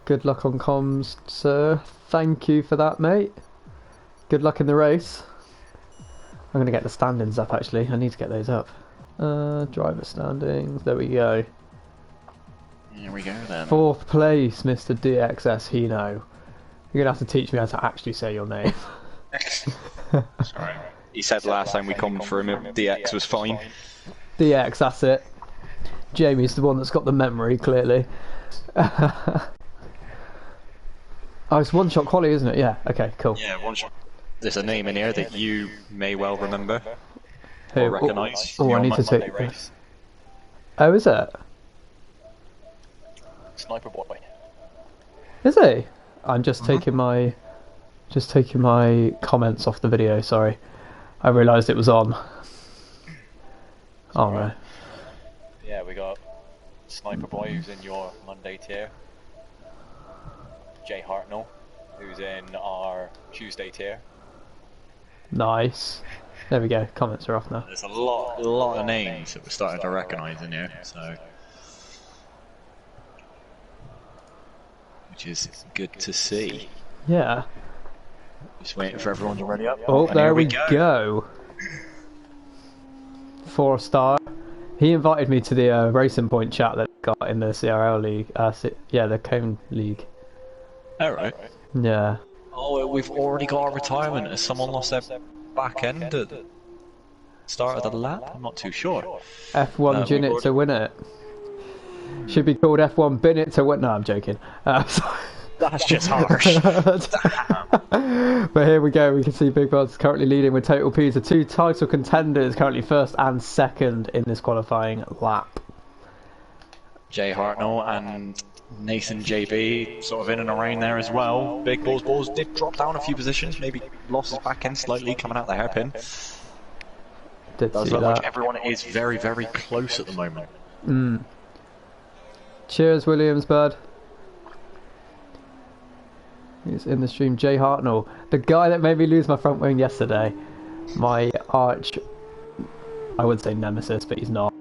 Good luck on comms, sir. Thank you for that, mate. Good luck in the race. I'm going to get the standings up, actually. I need to get those up. Driver standings. There we go. Here we go, then. 4th place, Mr. DXS Hino. You're going to have to teach me how to actually say your name. Sorry. He said last time we come for him, DX was fine. DX, that's it. Jamie's the one that's got the memory, clearly. Oh, it's one-shot quality, isn't it? Yeah, okay, cool. Yeah, one shot. There's a name in here that you may well remember. Who? Or recognise. Oh, I need to take... Race. Oh, is it? Sniper boy. Is he? I'm just taking my... Just taking my comments off the video, sorry. I realised it was on. Oh no. Yeah, we got Sniper Boy, who's in your Monday tier. Jay Hartnell, who's in our Tuesday tier. Nice. There we go, comments are off now. There's a lot of names that we're starting to recognise in here, so... Which is good to see. Yeah. Just waiting for everyone to ready up. Oh, and there we go. 4-star. He invited me to the Racing Point chat that got in the CRL league. Yeah, the Cone League. Alright. Yeah. Oh, we've already got our retirement. Has someone lost their back end at the start of the lap? I'm not too sure. F1 Gin it to win it. Should be called F1 Bin it to win. No, I'm joking. That's just harsh. But here we go, we can see Big Bud's currently leading with Total P's, the 2 title contenders, currently 1st and 2nd in this qualifying lap. Jay Hartnell and Nathan JB sort of in and around there as well. Big Balls did drop down a few positions, maybe lost his back end slightly coming out the hairpin. Does look like everyone is very, very close at the moment. Cheers, Williams, bud. He's in the stream. Jay Hartnell, the guy that made me lose my front wing yesterday. My arch, I would say nemesis, but he's not.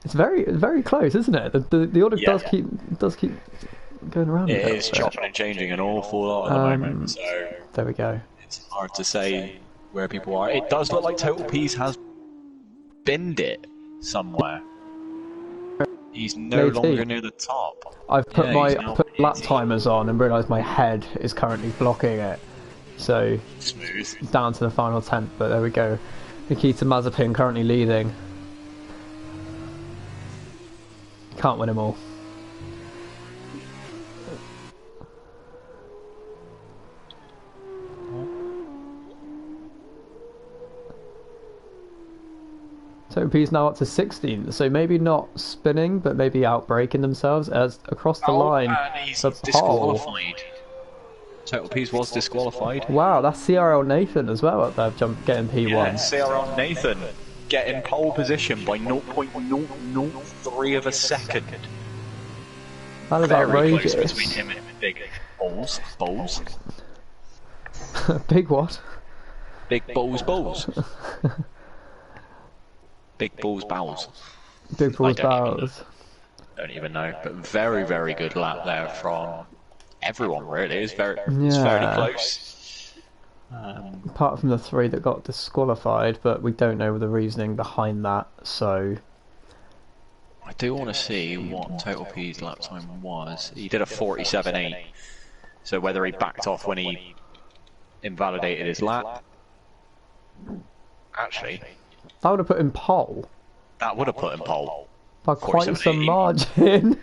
It's very close, isn't it? The order does keep going around. It is chopping and changing an awful lot at the moment. So there we go. It's hard to say where people are. It does look like Total Peace has binned it somewhere. He's no longer near the top. I've put put lap timers on and realised my head is currently blocking it. So smooth. Down to the final 10th, but there we go. Nikita Mazepin currently leading. Can't win them all. Total P's now up to 16, so maybe not spinning, but maybe outbraking themselves as across the line. He's disqualified. Total P's was disqualified. Wow, that's CRL Nathan as well up there, getting P1. Yeah, CRL Nathan getting pole position by 0.003 of a second. That is outrageous. Close between him and Big Balls. Big what? Big Balls. Big Balls Bowels. Big Balls Bowels. Don't even know, but very, very good lap there from everyone, really. It's fairly close. Apart from the 3 that got disqualified, but we don't know the reasoning behind that, so... I do want to see what Total P's lap time was. He did a 47.8, so whether he backed off when he invalidated his lap. Actually... That would have put him pole. That would have put him pole. By quite some margin.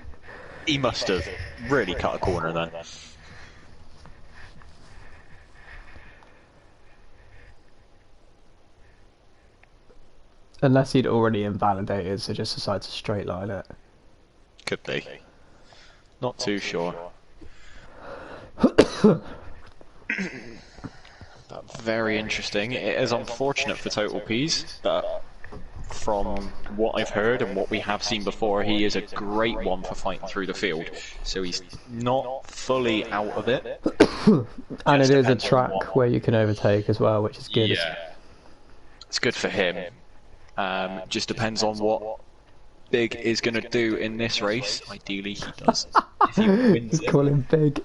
He must have really cut a corner then. Unless he'd already invalidated, so just decides to straight line it. Could be. Not too sure. But very interesting. It is unfortunate for Total P's, but from what I've heard and what we have seen before, he is a great one for fighting through the field. So he's not fully out of it. And it is a track where you can overtake as well, which is good. Yeah, it's good for him. Just depends on what Big is going to do in this race. Ideally, he does. If he wins Just it. call him Big.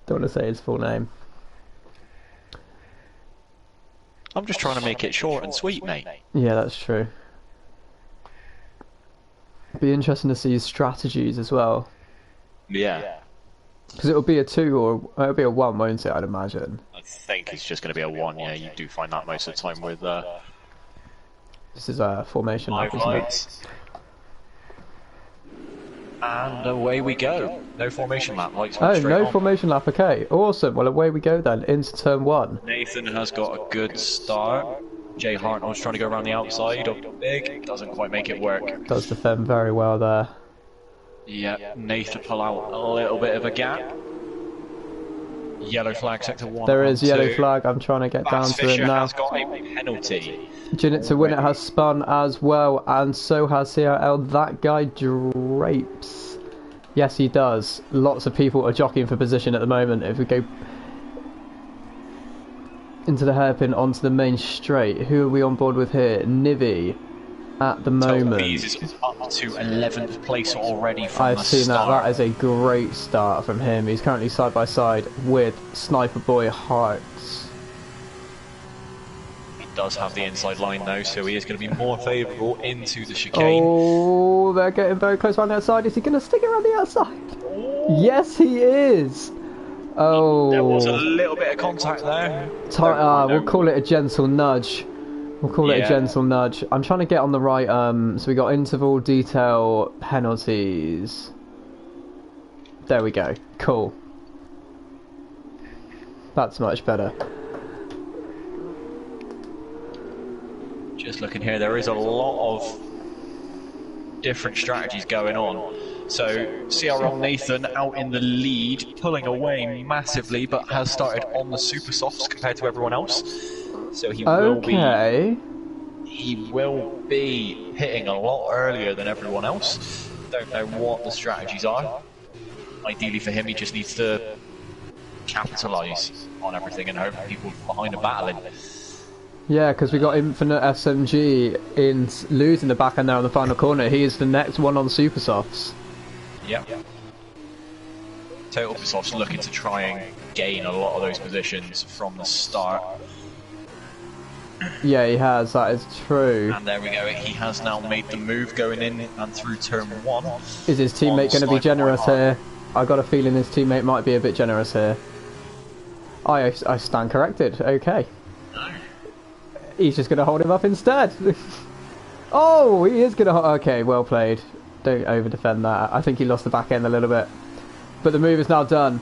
Don't want to say his full name. I'm just trying to make it short and sweet, mate. Yeah, that's true. Be interesting to see his strategies as well. Yeah. Because it'll be a 2 or it'll be a 1, won't it? I'd imagine. I think it's just going to be a 1. Yeah, you do find that most of the time with This is a formation lap, live isn't it? lights. And away we go. No formation lap. Lights Oh, straight no on. formation lap. Okay, awesome. Well, away we go then into turn 1. Nathan has got a good start. Jay Hartnell's trying to go around the outside of Big. Doesn't quite make it work. Does defend very well there. Yeah, Nathan pull out a little bit of a gap. Yellow flag, sector 1. There is and yellow 2. flag. I'm trying to get down Bass to it Fisher now. has got a penalty. Ginit to win it has spun as well, and so has CRL. That guy drapes. Yes, he does. Lots of people are jockeying for position at the moment. If we go into the hairpin onto the main straight, who are we on board with here? Nivi at the moment. Bees is up to 11th place already from I've the seen that. start. That is a great start from him. He's currently side by side with Sniper Boy Hearts. He does have the inside line though, so he is going to be more favourable into the chicane. Oh, they're getting very close around the outside. Is he going to stick around the outside? Yes, he is. Oh, There was a little bit of contact there. we'll call it a gentle nudge. We'll call it a Yeah. gentle nudge. I'm trying to get on the right. So we got interval, detail, penalties. There we go. Cool. That's much better. Just looking here, there is a lot of different strategies going on. So CRL Nathan out in the lead, pulling away massively, but has started on the super softs compared to everyone else. So he will be hitting a lot earlier than everyone else. Don't know what the strategies are. Ideally for him, he just needs to capitalise on everything and hope people behind are battling. Yeah, because we got Infinite SMG in losing the back end there on the final corner. He is the next one on super softs. Yep. Total Softs looking to try and gain a lot of those positions from the start. Yeah, he has. That is true. And there we go. He has now made the move going in and through turn 1. Is his teammate going to be generous here? I got a feeling his teammate might be a bit generous here. I stand corrected. Okay. He's just going to hold him up instead. Oh, he is going to... Okay, well played. Don't over-defend that. I think he lost the back end a little bit. But the move is now done.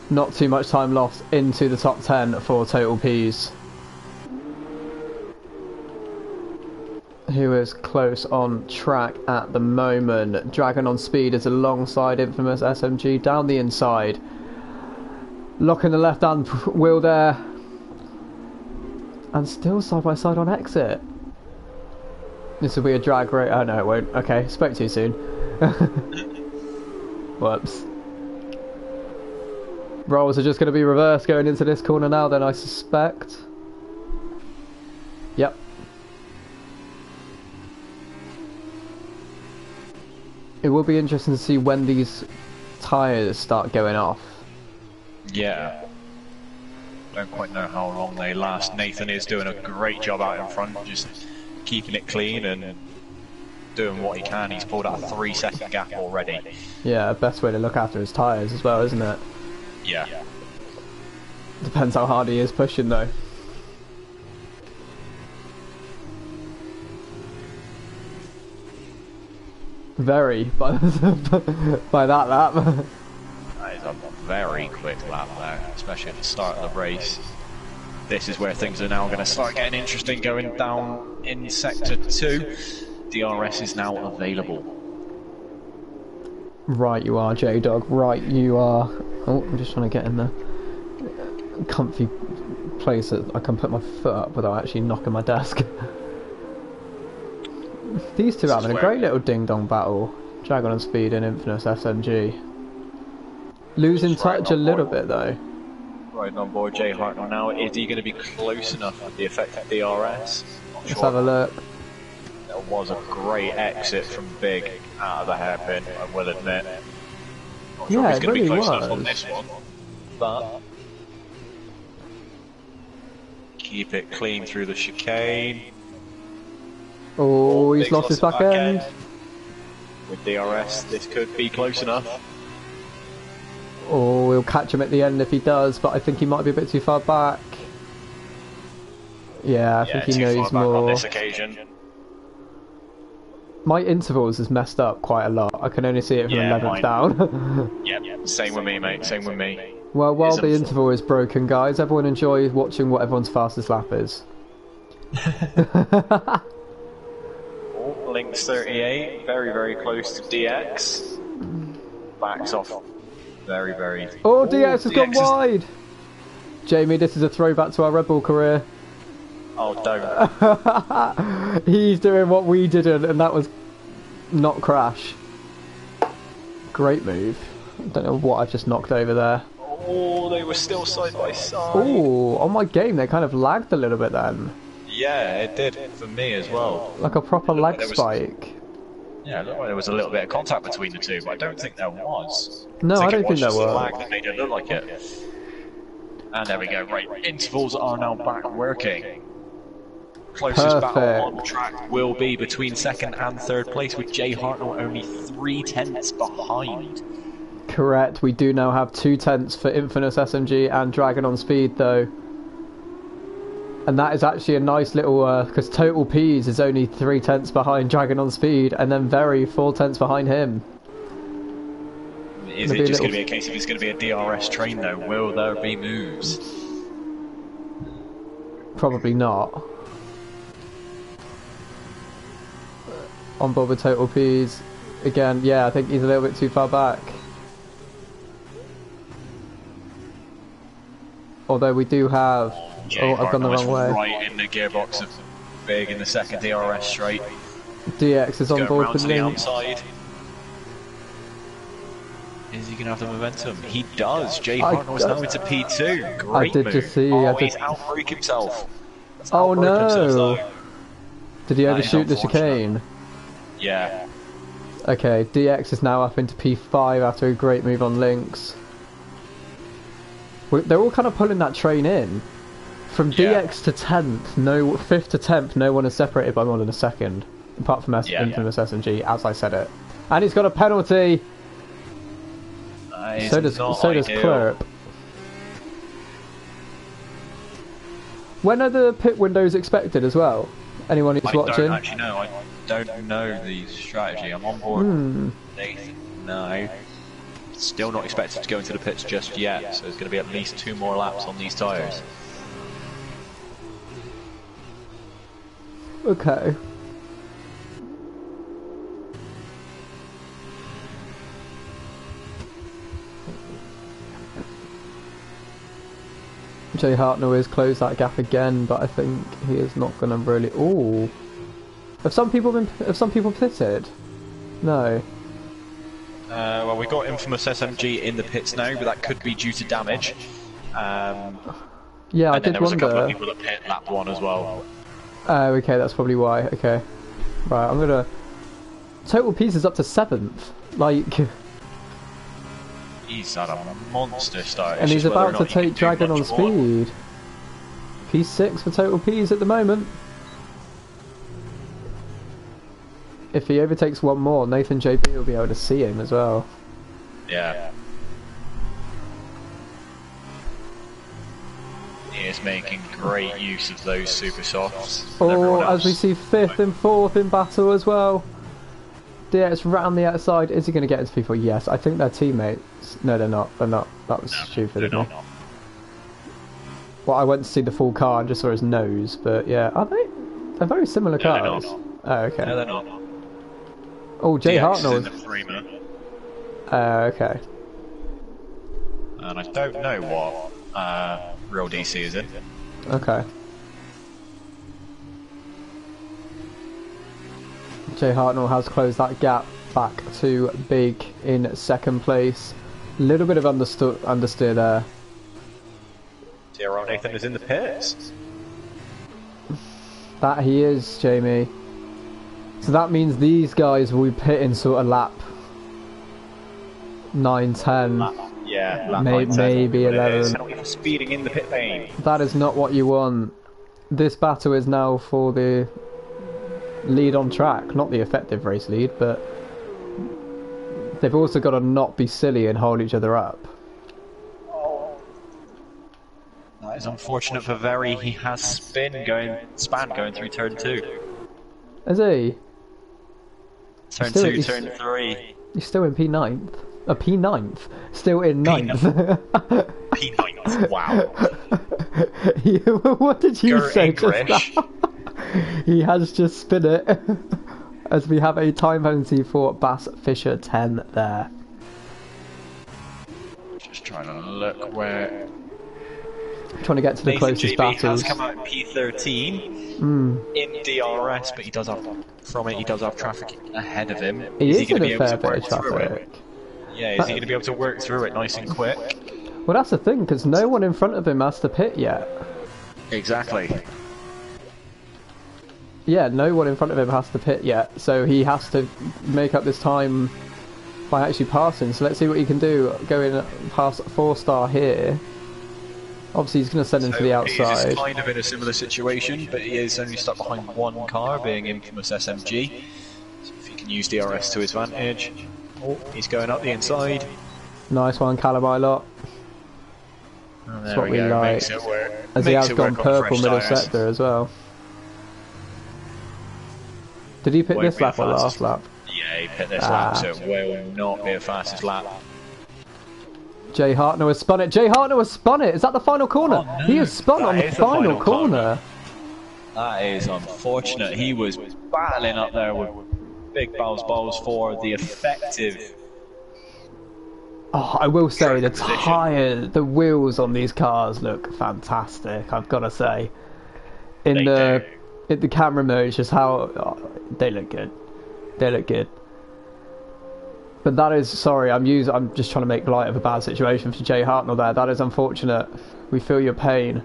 Not too much time lost into the top 10 for Total Ps. Who is close on track at the moment. Dragon on speed is alongside Infamous SMG down the inside. Locking the left hand wheel there. And still side by side on exit. This will be a drag race. Oh no, it won't. Okay, spoke too soon. Whoops. Rolls are just going to be reversed going into this corner now, then I suspect. Yep. It will be interesting to see when these tyres start going off. Yeah. Don't quite know how long they last. Nathan is doing a great job out in front, just keeping it clean and doing what he can. He's pulled out a 3-second gap already. Yeah, best way to look after his tyres as well, isn't it? Yeah. Depends how hard he is pushing though. Very, by that lap. That is a very quick lap there, especially at the start of the race. This is where things are now going to start getting interesting going down in Sector 2. DRS is now available. Right you are, J-Dog, right you are. Oh, I'm just trying to get in the comfy place that I can put my foot up without actually knocking my desk. These two are having a great little ding-dong battle. Dragon on speed and Infamous SMG. Losing touch a little bit though. Riding on board Jay Hartnell now. Is he going to be close enough with the effective DRS? Let's have a look. Little That was a great exit from Big out of the hairpin, I will admit. Not sure Yeah, if he's it going to be really close enough on was. this one, but keep it clean through the chicane. Oh, he's Big's lost his back end. With DRS, this could be close enough. Oh, we'll catch him at the end if he does, but I think he might be a bit too far back. Yeah, I think he too knows far back on more. this occasion. My intervals has messed up quite a lot. I can only see it from Yeah, 11th mine. down. Yep, same with me, mate. Same with me. Well, while the Isn't- interval is broken, guys, everyone enjoy watching what everyone's fastest lap is. Oh, Lynx 38, very, very close to DX. Backs off very, very... Oh, DX has gone DX is- wide! Jamie, this is a throwback to our Red Bull career. Oh, don't. He's doing what we didn't, and that was not crash. Great move. I don't know what I've just knocked over there. Oh, they were still side by side. Oh, on my game they kind of lagged a little bit then. Yeah, it did for me as well. Like a proper Looked lag like there was- spike. Yeah, it looked like there was a little bit of contact between the two, but I don't think there was. No, I don't it think was there just the was. lag that made it look like it. And there we go, right. Intervals are now back working. Closest battle Perfect. on track will be between second and third place, with Jay Hartnell only 3/10 behind. Correct, we do now have 2/10 for Infamous SMG and Dragon on Speed though. And that is actually a nice little, because Total P's is only 3/10 behind Dragon on Speed, and then Very 4/10 behind him. Is it just going to be a case of it's going to be a DRS train though? Will there be moves? Probably not. On board with Total P's. Again, yeah, I think he's a little bit too far back. Although we do have... Jay Oh, I've gone the Hartnell wrong is way. right in the gearbox of Big in the second DRS straight. DX is on Going board round with to the Link. outside. Is he going to have the momentum? He does. Jay I Hartnell is now into P2. Great did move. just see, Oh, I he's did- outbreak himself. He's Oh, outbroke himself, no. though. Did he That is overshoot the unfortunate. chicane? Yeah. Okay, DX is now up into P5 after a great move on Lynx. They're all kind of pulling that train in. From Yeah. DX to 10th, no 5th to 10th, no one is separated by more than a second. Apart from Infamous SMG, as I said it. And he's got a penalty! That is So does not ideal. Clerp. When are the pit windows expected as well? Anyone who's I watching? don't actually know. I don't know the strategy. I'm on board. Nathan, no. Still not expected to go into the pits just yet, so there's going to be at least 2 more laps on these tyres. Okay. Jay Hartnell has closed that gap again, but I think he is not going to really. Ooh, have some people pitted? No. Well, we got Infamous SMG in the pits now, but that could be due to damage. Yeah, I And then did there was a couple of wonder. people that pit lap 1 as well. Oh, okay, that's probably why. Okay, right, I'm gonna. Total pieces up to 7th, like, He's had a monster start. and It's he's just whether or about to not he can take do Dragon much on more. Speed. P6 for Total P's at the moment. If he overtakes one more, Nathan JP will be able to see him as well. Yeah. He is making great use of those super softs. and Oh, everyone as we else. see 5th and 4th in battle as well. DX round the outside. Is he going to get into people? Yes, I think they're teammates. No, they're not. They're not. That was stupid. They're Of me. not. Well, I went to see the full car and just saw his nose, but yeah, are they? They're very similar No, they're cars. not. Oh, okay. No, they're not. Oh, Jay DX is in Hartnell. the Freeman, Okay. and I don't know what real DC is in. Okay. Jay Hartnell has closed that gap back to Big in 2nd place. Little bit of understeer there. Tyrone Nathan is in the pits. That he is, Jamie. So that means these guys will be pitting sort of lap 9, 10. Yeah, lap Maybe 11. Penalty for speeding in the pit lane. That is not what you want. This battle is now for the lead on track, not the effective race lead, but they've also got to not be silly and hold each other up. That is unfortunate for Very. He has span going through turn 2. Is he? Turn 2, turn 3. He's still in P9th. P9th? Still in 9th. P9. Wow. What did you say English. just now? He has just spin it. As we have a time penalty for Bass Fisher 10 there. Just trying to look where... Trying to get to the closest battles. Has come out in P13 in DRS, but he does have traffic ahead of him. He is he in going to a be able fair to bit work of through it? traffic. Yeah, is he going to be able to work through it nice and quick? Well, that's the thing, because no one in front of him has to pit yet. Exactly. Yeah, no one in front of him has to pit yet, so he has to make up this time by actually passing. So let's see what he can do, going past 4-star here. Obviously he's going to send him to the outside. He's kind of in a similar situation, but he is only stuck behind one car, being infamous SMG. So if he can use DRS to his advantage. Oh, he's going up the inside. Nice one, Calabilot. And That's what we like. Makes it work. As he Makes has it gone work on purple fresh middle tyres. sector as well. Did he pick Won't this be lap the or last fastest. lap? Yeah, he picked this lap, so it will not be a fastest lap. Jay Hartnell has spun it. Jay Hartnell has spun it. Is that the final corner? Oh, no. He has spun That on the is the final final corner. That is unfortunate. He was battling up there with big balls for the effective. Oh, I will say the Track position. tyres, the wheels on these cars look fantastic. I've got to say, in They the camera mode, just how they look good. They look good. But that is, sorry, I'm just trying to make light of a bad situation for Jay Hartnell there. That is unfortunate. We feel your pain.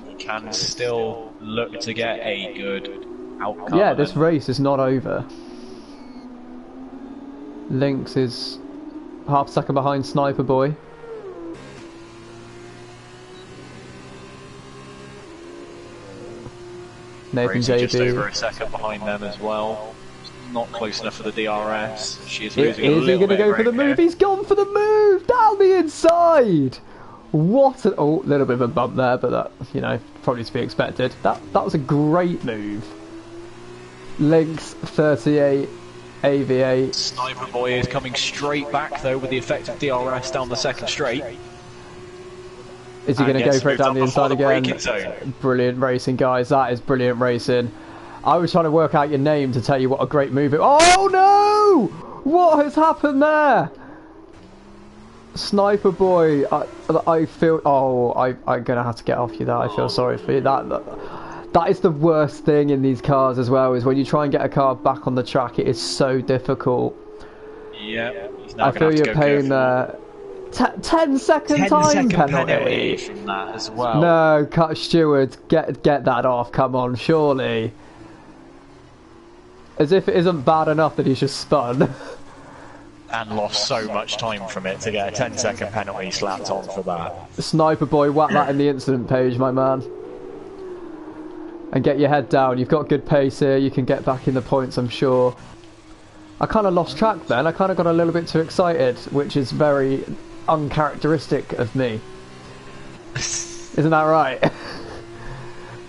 He can still look to get a good outcome. Yeah, this race is not over. Lynx is half second behind Sniper Boy. Nathan Rosie just over JB. a second behind them as well. Not close enough for the DRS. She is Is losing a he little going to bit go of for the grip move? here. He's gone for the move down the inside. What a little bit of a bump there, but that, you know, probably to be expected. That was a great move. Lynx 38 AV8. Sniper Boy is coming straight back though with the effective DRS down the second straight. Is he And going to go gets for it moved down up the before inside the again? braking zone. Brilliant racing, guys. That is brilliant racing. I was trying to work out your name to tell you what a great move it. Oh no! What has happened there? Sniper Boy, I feel. Oh, I'm gonna have to get off you. That I feel sorry for you. That is the worst thing in these cars as well. Is when you try and get a car back on the track, it is so difficult. Yeah, he's now I feel gonna have to your go pain careful. there. 10-second 10 time second penalty. from that as well. No, cut Stewart, get that off. Come on, surely. As if it isn't bad enough that he's just spun. And lost so much time from it to get a 10-second penalty slapped on for that. Sniper Boy, whack that in the incident page, my man. And get your head down. You've got good pace here. You can get back in the points, I'm sure. I kind of lost track then. I kind of got a little bit too excited, which is very uncharacteristic of me. Isn't that right?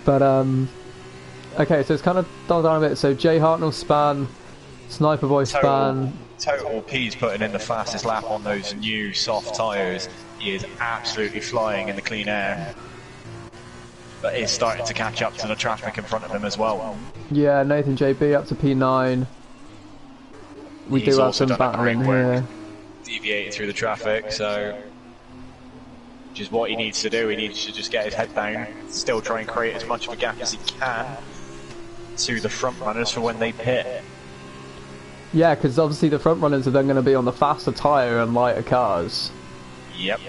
But, okay, so it's kind of dulled down a bit. So Jay Hartnell span, Sniper Boy span. Total P's putting in the fastest lap on those new soft tyres. He is absolutely flying in the clean air. But is starting to catch up to the traffic in front of him as well. Yeah, Nathan JB up to P9. We He's do have also some done a battling great work. here. Deviating through the traffic, so which is what he needs to do. He needs to just get his head down, still try and create as much of a gap as he can to the front runners for when they pit. Yeah, because obviously the front runners are then going to be on the faster tyre and lighter cars. Yep.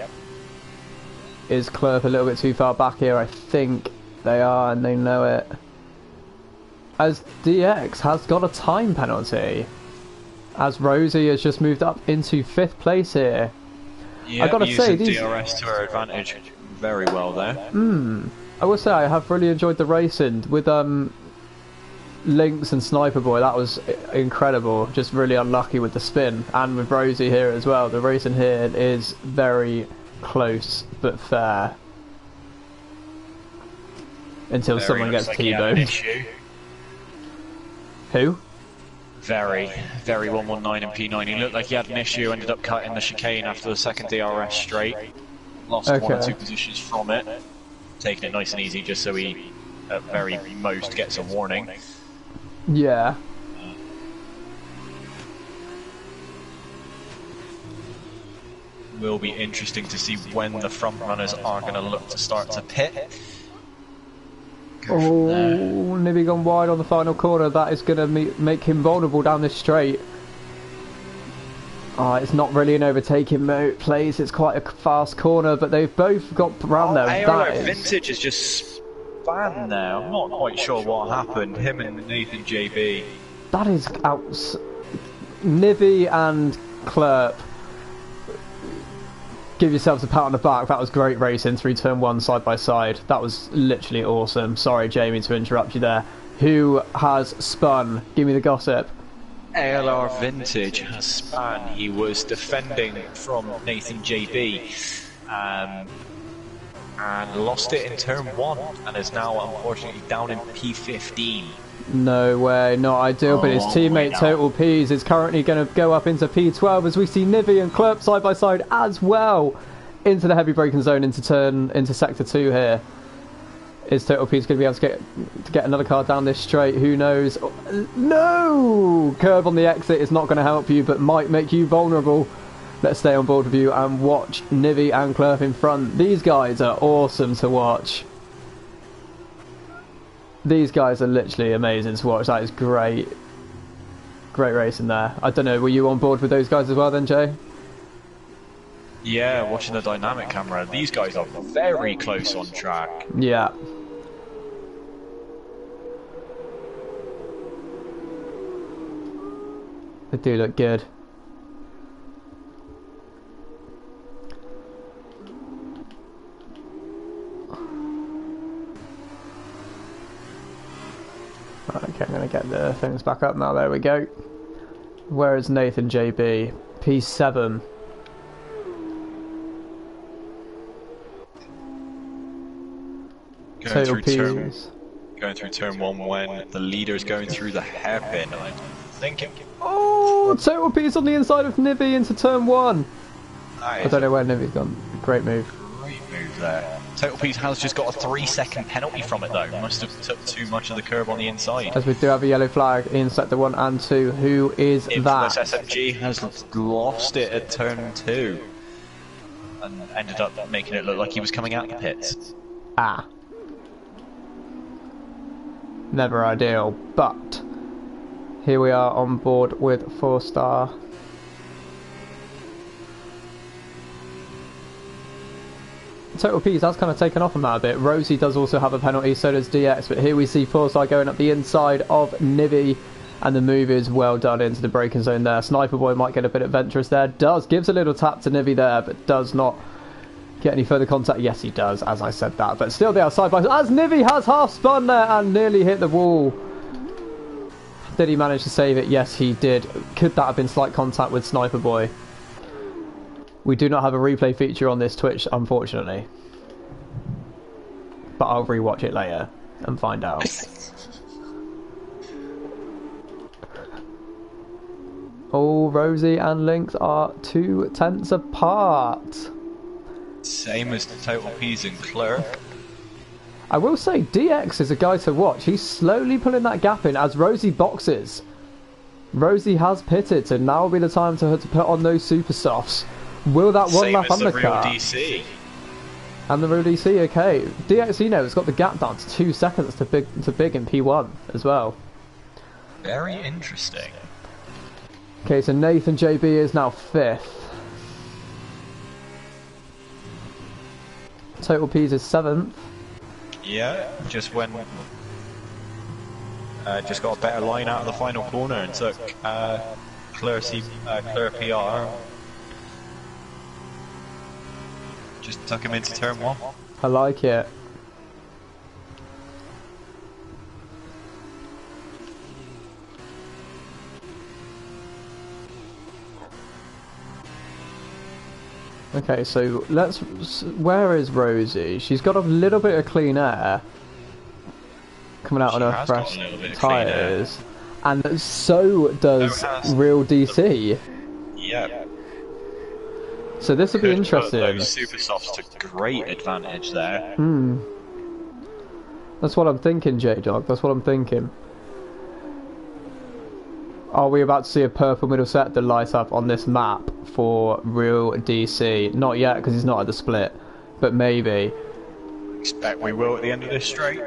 Is Clerp a little bit too far back here? I think they are, and they know it. as DX has got a time penalty. As Rosie has just moved up into 5th place here. Yeah, I gotta say, using these... DRS to her advantage very well there. I will say I have really enjoyed the racing with Lynx and Sniper Boy. That was incredible. Just really unlucky with the spin, and with Rosie here as well. The racing here is very close but fair until someone gets T-boned. Who? Very 119 and P9. He looked like he had an issue. Ended up cutting the chicane after the second DRS straight. Lost 1 or 2 positions from it. Taking it nice and easy just so he, at very most, gets a warning. Yeah. Will be interesting to see when the front runners are going to look to start to pit. Oh, Nibby gone wide on the final corner. That is going to make him vulnerable down this straight. It's not really an overtaking place. It's quite a fast corner, but they've both got round there. Vintage is just spanned now. I'm not quite sure what happened. Him and Nathan JB. That is out. Nivy and Clerp. Give yourselves a pat on the back. That was great racing through turn 1 side by side. That was literally awesome. Sorry, Jamie, to interrupt you there. Who has spun? Give me the gossip. ALR Vintage has spun. He was defending from Nathan JB and lost it in turn 1 and is now unfortunately down in P15. No way, not ideal, but his teammate Total Peas is currently going to go up into P12 as we see Nivy and Clerp side by side as well into the heavy braking zone into sector 2 here. Is Total Peas going to be able to get another car down this straight? Who knows? No! Curb on the exit is not going to help you, but might make you vulnerable. Let's stay on board with you and watch Nivy and Clerp in front. These guys are awesome to watch. These guys are literally amazing to watch. That is great. Great racing there. I don't know, were you on board with those guys as well then, Jay? Yeah, watching the dynamic camera. These guys are very close on track. Yeah. They do look good. Okay, I'm going to get the things back up now. There we go. Where is Nathan JB? P7. Going through turn 1 when the leader is going through the hairpin. I'm thinking. Oh, Total Peas on the inside of Nibby into turn 1. I don't know where Nibby's gone. Great move. Great move there. Total Peas has just got a 3-second penalty from it though. Must have took too much of the curb on the inside. As we do have a yellow flag in sector 1 and 2. Who is Infamous that? SMG has lost it at turn 2 and ended up making it look like he was coming out of the pits. Ah. Never ideal, but here we are on board with 4-star. Total Peas has kind of taken off on that a bit. Rosie does also have a penalty, so does DX, but here we see 4-star going up the inside of Nivy, and the move is well done into the braking zone there. Sniper Boy might get a bit adventurous there. Gives a little tap to Nivy there, but does not get any further contact. Yes, he does, as I said that, but still they are side by side as Nivy has half spun there and nearly hit the wall. Did he manage to save it? Yes, he did. Could that have been slight contact with Sniper Boy? We do not have a replay feature on this Twitch, unfortunately, but I'll rewatch it later and find out. Oh, Rosie and Lynx are 2 tenths apart. Same as Total Peas and Clerp. I will say DX is a guy to watch. He's slowly pulling that gap in as Rosie boxes. Rosie has pitted, so now will be the time to put on those super softs. Will that one lap undercut? DC. And the real DC, okay. DX, you know, has got the gap down to 2 seconds to big in P1 as well. Very interesting. Okay, so Nathan JB is now 5th. Total Peas is 7th. Yeah, just when just got a better line out of the final corner and took clear PR. Just took him into turn 1. I like it. Okay, so let's... Where is Rosie? She's got a little bit of clean air coming out on her fresh tyres. And so does Real DC. Yeah. So this will be interesting. Those super softs to great advantage there. That's what I'm thinking, J-Dog. That's what I'm thinking. Are we about to see a purple middle sector light up on this map for Real DC? Not yet, because he's not at the split. But maybe. Expect we will at the end of this straight.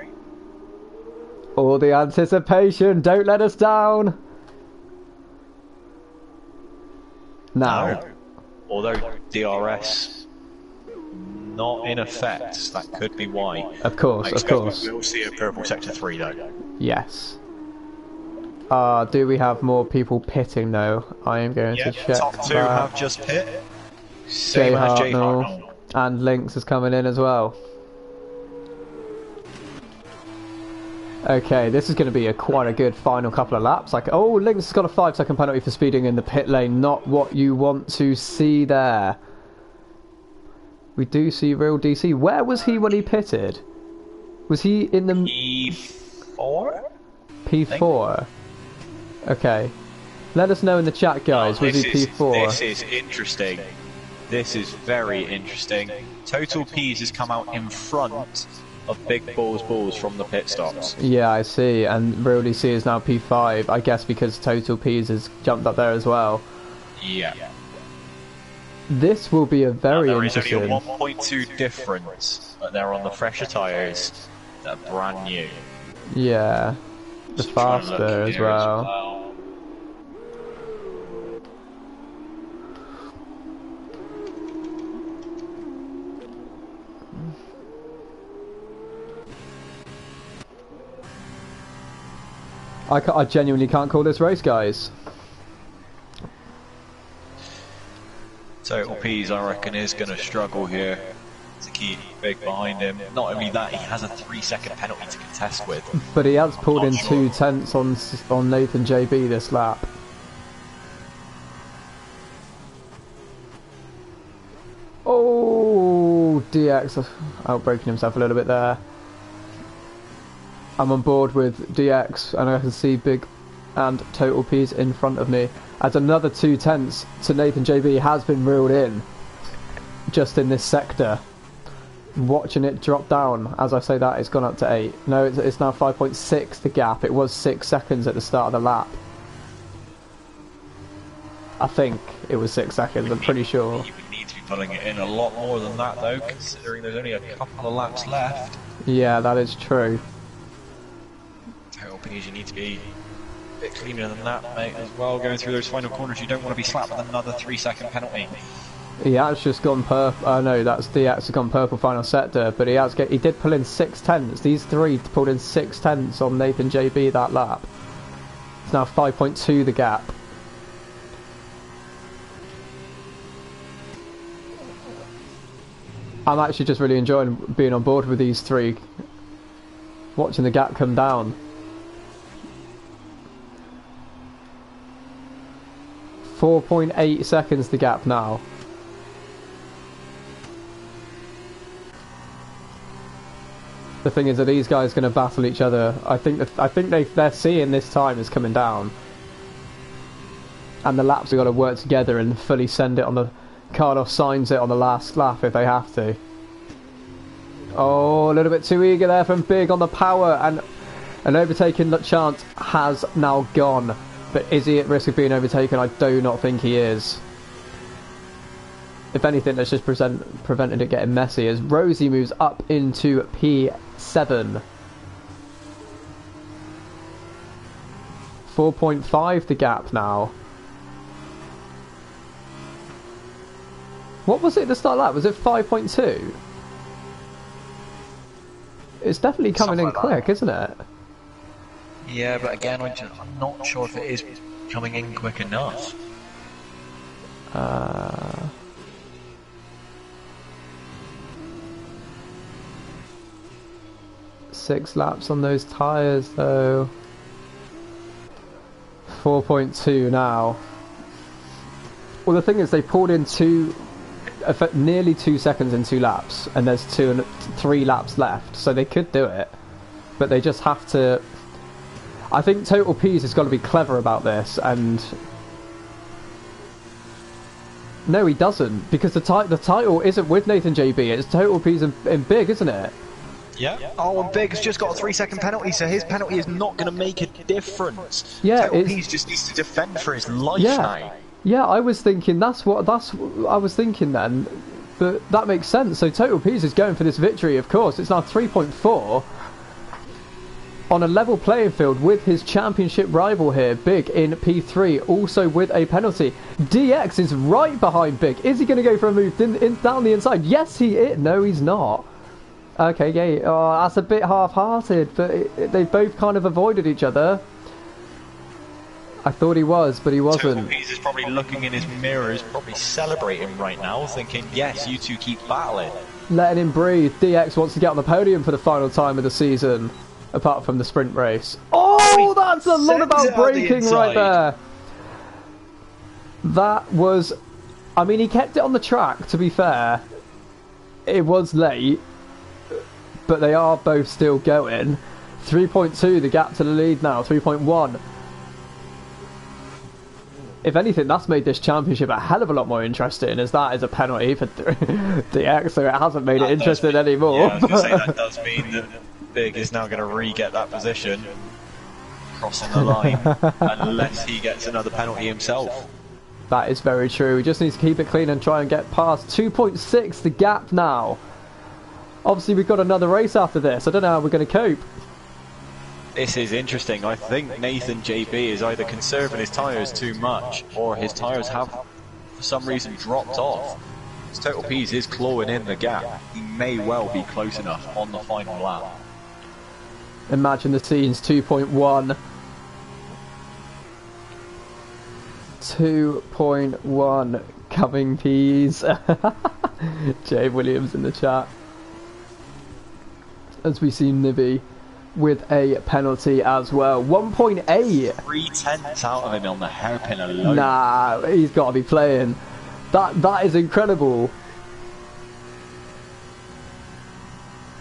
All the anticipation. Don't let us down. Now. No. Although DRS not in effect, that could be why. Of course, of course. We'll see a purple sector 3 though. Yes. Do we have more people pitting though? I am going to check. Top 2 have just pit. Jay Same as Jay Hartnell. Hartnell. And Lynx is coming in as well. Okay, this is going to be quite a good final couple of laps. Like, oh, Lynx has got a 5-second penalty for speeding in the pit lane. Not what you want to see there. We do see Real DC. Where was he when he pitted? Was he in the... P4? P4? Okay. Let us know in the chat, guys. Was he P4? This is interesting. This is very interesting. Total P's has come out in front of Big Balls from the pit stops. Yeah, I see. And Real DC is now P5. I guess because Total P's has jumped up there as well. Yeah. This will be a very interesting... There is only a 1.2 difference, but they're on the fresher tyres that are brand new. Yeah. The faster as well. I genuinely can't call this race, guys. Total P's, I reckon, is going to struggle here to keep Big behind him. Not only that, he has a 3-second penalty to contest with. But he has pulled in 2 tenths on Nathan JB this lap. Oh, DX outbreaking himself a little bit there. I'm on board with DX and I can see Big and Total P's in front of me as another 2 tenths to Nathan JB has been reeled in just in this sector. Watching it drop down. As I say that, it's gone up to 8. No, it's now 5.6 the gap. It was 6 seconds at the start of the lap. I think it was 6 seconds, I'm pretty sure. You would need to be pulling it in a lot more than that though, considering there's only a couple of laps left. Yeah, that is true. Total P's, you need to be a bit cleaner than that, mate, as well. Going through those final corners, you don't want to be slapped with another 3-second penalty. He has just gone purple. Oh no, that's DX has gone purple final sector, but he did pull in 6 tenths. These 3 pulled in 6 tenths on Nathan JB that lap. It's now 5.2 the gap. I'm actually just really enjoying being on board with these 3. Watching the gap come down. 4.8 seconds the gap now. The thing is that these guys are going to battle each other. I think they're seeing this time is coming down, and the laps have got to work together and fully send it on the. Carlos signs it on the last lap if they have to. Oh, a little bit too eager there from Big on the power, and an overtaking chance has now gone. But is he at risk of being overtaken? I do not think he is. If anything, that's just prevented it getting messy as Rosie moves up into P7. 4.5 the gap now. What was it at the start of that? Was it 5.2? It's definitely coming in quick, isn't it? Yeah, but again, I'm not sure if it is coming in quick enough. 6 laps on those tyres though. 4.2 now. Well, the thing is, they pulled in nearly 2 seconds in 2 laps, and there's 3 laps left, so they could do it, but they just have to. I think Total P's has got to be clever about this, and no, he doesn't, because the title isn't with Nathan JB. It's Total P's in Big, isn't it? Yeah. Oh, and Big's just got a 3-second penalty, so his penalty is not going to make a difference. Yeah, Total P's just needs to defend for his life now. Yeah, I was thinking that's what I was thinking then, but that makes sense. So Total P's is going for this victory, of course. It's now 3.4 on a level playing field with his championship rival here, Big, in P3, also with a penalty. DX is right behind Big. Is he going to go for a move down the inside? Yes, he is. No, he's not. Okay, yeah, oh, that's a bit half-hearted, but they both kind of avoided each other. I thought he was, but he wasn't. Total P's is probably looking in his mirrors, probably celebrating right now, thinking, yes, you two keep battling. Letting him breathe. DX wants to get on the podium for the final time of the season, apart from the sprint race. Oh, that's a lot about braking right there. That was... I mean, he kept it on the track, to be fair. It was late, but they are both still going. 3.2, the gap to the lead now, 3.1. If anything, that's made this championship a hell of a lot more interesting, as that is a penalty for DX, so it hasn't made it interesting anymore. Yeah, I was going to say, that does mean that Big is now going to re-get that position, crossing the line, unless he gets another penalty himself. That is very true. He just needs to keep it clean and try and get past 2.6, the gap now. Obviously, we've got another race after this. I don't know how we're going to cope. This is interesting. I think Nathan JB is either conserving his tyres too much, or his tyres have, for some reason, dropped off. His Total P's is clawing in the gap. He may well be close enough on the final lap. Imagine the scenes, 2.1. 2.1 coming P's. Jay Williams in the chat. As we see Nibby with a penalty as well. 1.8. 3/10 out of him on the hairpin alone. Nah, he's got to be playing. That is incredible.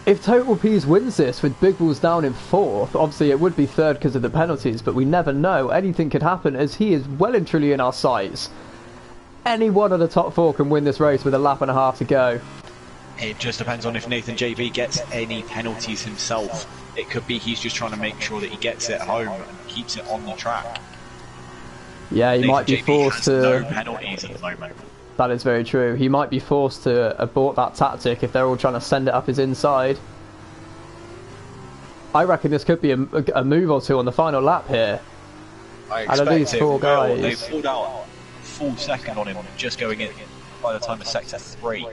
If Total P's wins this with Big Balls down in 4th, obviously it would be 3rd because of the penalties, but we never know. Anything could happen, as he is well and truly in our sights. Any one of the top 4 can win this race with a lap and a half to go. It just depends on if Nathan JB gets any penalties himself. It could be he's just trying to make sure that he gets it home and keeps it on the track. Yeah, he might be forced to... no penalties at the moment. That is very true. He might be forced to abort that tactic if they're all trying to send it up his inside. I reckon this could be a move or two on the final lap here. I expect out of these 4 guys. They pulled out a full second on him just going in by the time of sector 3.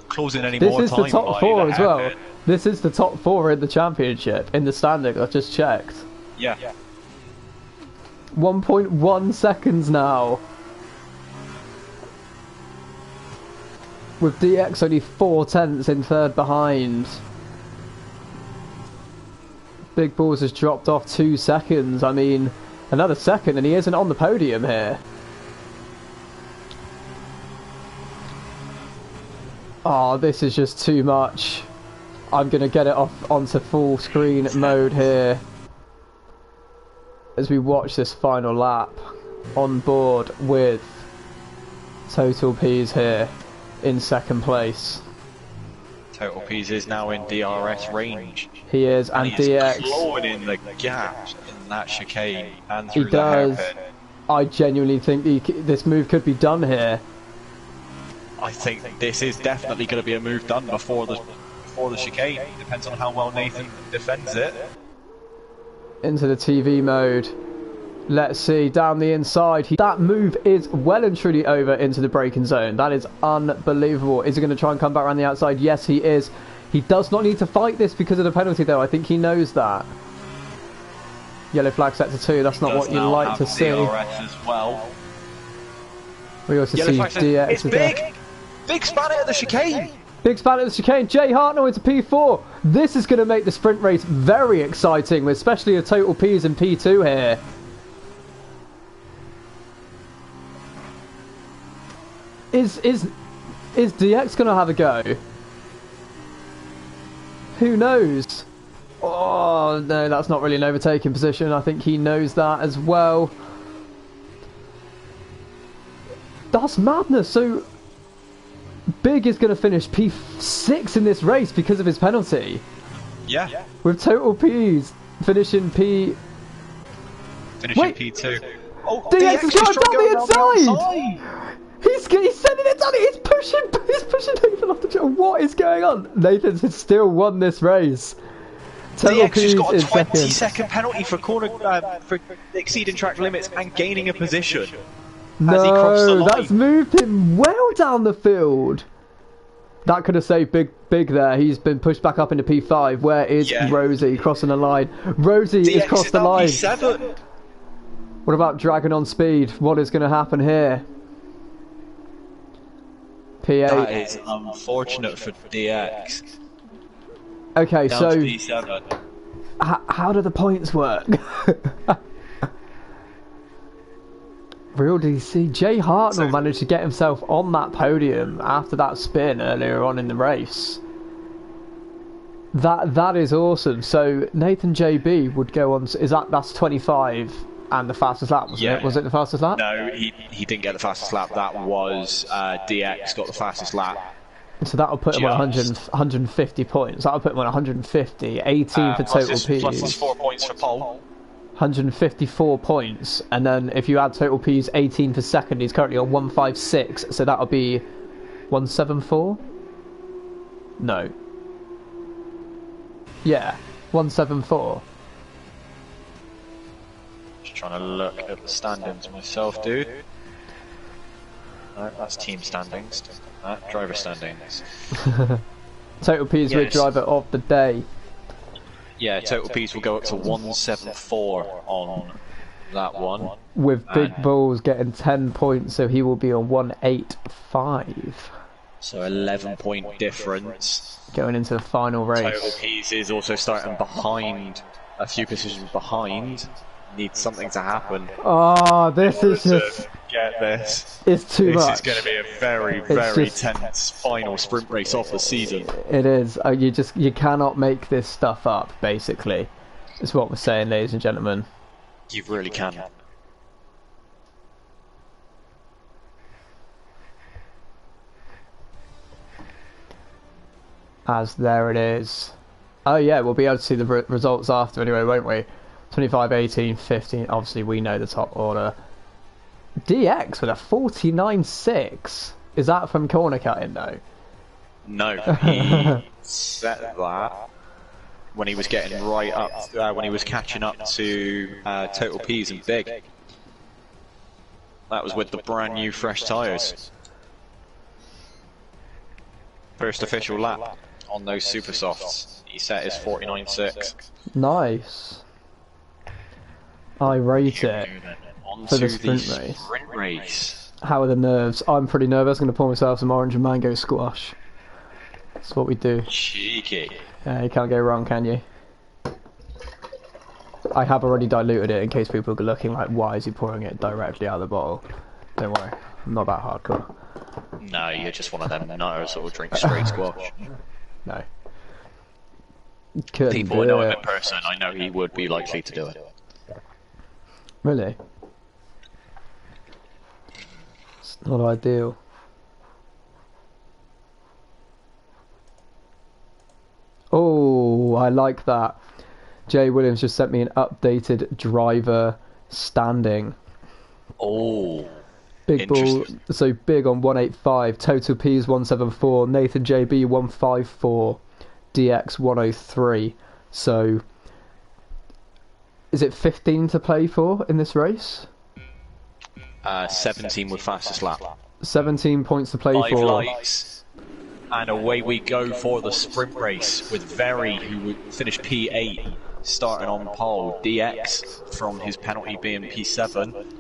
Closing any more time. This is the top 4 as well. This is the top 4 in the championship, in the standings. I've just checked. Yeah. 1.1 seconds now. With DX only 4/10 in 3rd behind. Big Balls has dropped off 2 seconds. I mean, another second and he isn't on the podium here. Oh, this is just too much. I'm going to get it off onto full screen mode here as we watch this final lap on board with Total P's here in 2nd place. Total P's is now in DRS range. He is, and DX clawing in the gap in that chicane and he through does. the hairpin. I genuinely think this move could be done here. I think this is definitely going to be a move done before the chicane. Depends on how well Nathan defends it. Into the TV mode. Let's see, down the inside. That move is well and truly over into the braking zone. That is unbelievable. Is he going to try and come back around the outside? Yes, he is. He does not need to fight this because of the penalty, though. I think he knows that. Yellow flag set to 2. That's not what you like to see. DRS as well. We also Yellow see flag set. DX. It's big! Big span at the chicane! Big span at the chicane. Jay Hartnell into P4. This is going to make the sprint race very exciting, especially a total Ps and P2 here. Is DX going to have a go? Who knows? Oh no, that's not really an overtaking position. I think he knows that as well. That's madness. So Big is going to finish P6 in this race because of his penalty. Yeah. With total Ps finishing P. Finishing P2. Oh, DX is going down the inside! He's sending it down. He's pushing Nathan off the track. What is going on? Nathan has still won this race. DX just got a 20-second penalty for for exceeding track limits and gaining a position. As he crossed the No, line. that's moved him well down the field. That could have saved Big there. He's been pushed back up into P5. Where is Rosie crossing the line? Rosie has crossed the line. P7. What about Dragon on speed? What is going to happen here? P8. That is unfortunate for DX. Okay, Down so to P7. how do the points work? Real DC. Jay Hartnell managed to get himself on that podium after that spin earlier on in the race. That is awesome. So Nathan JB would go on. That's 25 and the fastest lap, wasn't it? Was it the fastest lap? No, he didn't get the fastest lap. That was DX got the fastest lap. So that'll put him on 150 points. That'll put him on 150, 18 for total Ps. Plus his 4 points for pole. 154 points, and then if you add total Ps, 18 for second. He's currently on 156, so that'll be 174. No. Yeah, 174. Just trying to look at the standings myself, dude. No, that's team standings. Driver standings. Total Ps with driver of the day. Yeah, total Ps will go up to 174 on that one. With Big Balls getting 10 points, so he will be on 185. So 11-point difference. Going into the final race. Total Ps is also starting behind, a few positions behind. Needs something to happen. Oh, this is just... Get this. It's too much. This is going to be a very, very tense final sprint race of the season. It is. You cannot make this stuff up, basically. Is what we're saying, ladies and gentlemen. You really can. As there it is. Oh yeah, we'll be able to see the results after anyway, won't we? 25, 18, 15. Obviously, we know the top order. DX with a 49.6. Is that from corner cutting though? No, he set that when he was getting right up, when he was catching up to total Ps and Big. That was with the brand new fresh tyres. First official lap on those super softs. He set his 49.6. Nice. I rate it. For the sprint race. How are the nerves? I'm pretty nervous. I'm going to pour myself some orange and mango squash. That's what we do. Cheeky. You can't go wrong, can you? I have already diluted it in case people are looking like, why is he pouring it directly out of the bottle? Don't worry, I'm not that hardcore. No, you're just one of them nutters that will drink straight squash. No. Couldn't People know him in person, I know he would be likely to do it. Really? It's not ideal. Oh, I like that. Jay Williams just sent me an updated driver standing. Oh, Big Ball, so Big on 185, total Ps 174, Nathan JB 154, DX 103. So, is it 15 to play for in this race? 17 with fastest lap. 17 points to play 5 for. lights. And away we go for the sprint race with Very, who would finish P8 starting on pole. DX from his penalty being P7.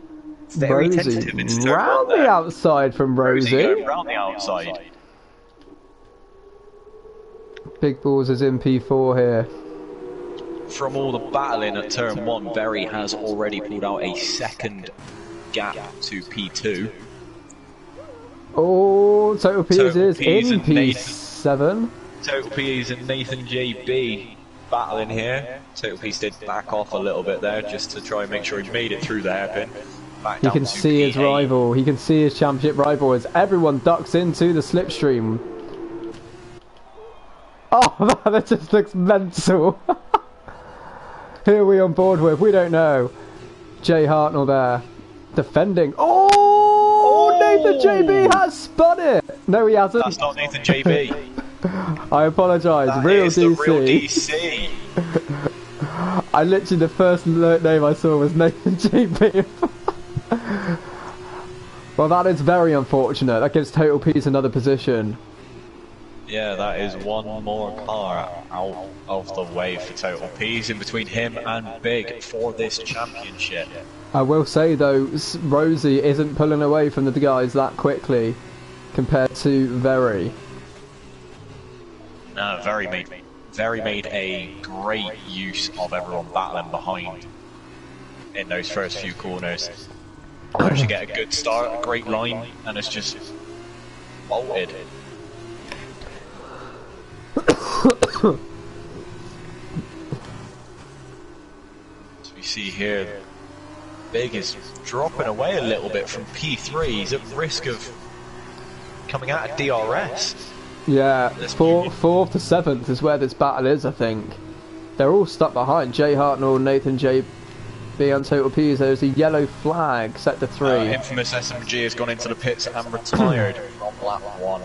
Very tentative into turn round one the there. outside from Rosie. Going round the outside. Big Balls is in P4 here. From all the battling at turn 1, Berry has already pulled out a second gap to P2. Oh, Total P is in and P7. Total P's and Nathan JB battling here. Total P's did back off a little bit there just to try and make sure he made it through the hairpin. He can see his rival. He can see his championship rival as everyone ducks into the slipstream. Oh, that just looks mental. Who are we on board with? We don't know. Jay Hartnell there. Defending. Oh, Nathan JB has spun it. No, he hasn't. That's not Nathan JB. I apologise. Real DC. The real DC. I literally, the first name I saw was Nathan JB. Well, that is very unfortunate. That gives Total P's another position. Yeah, that is one more car out of the way for Total P's in between him and Big for this championship. I will say though, Rosie isn't pulling away from the guys that quickly compared to Very. No, Very made a great use of everyone battling behind in those first few corners. Managed to get a good start, a great line, and it's just bolted. As we see here, Big is dropping away a little bit from P3. He's at risk of coming out of DRS. Yeah, 4th to 7th is where this battle is, I think. They're all stuck behind. Jay Hartnell, Nathan JB and Total P's. There's a yellow flag set to 3. Infamous SMG has gone into the pits and retired from lap 1.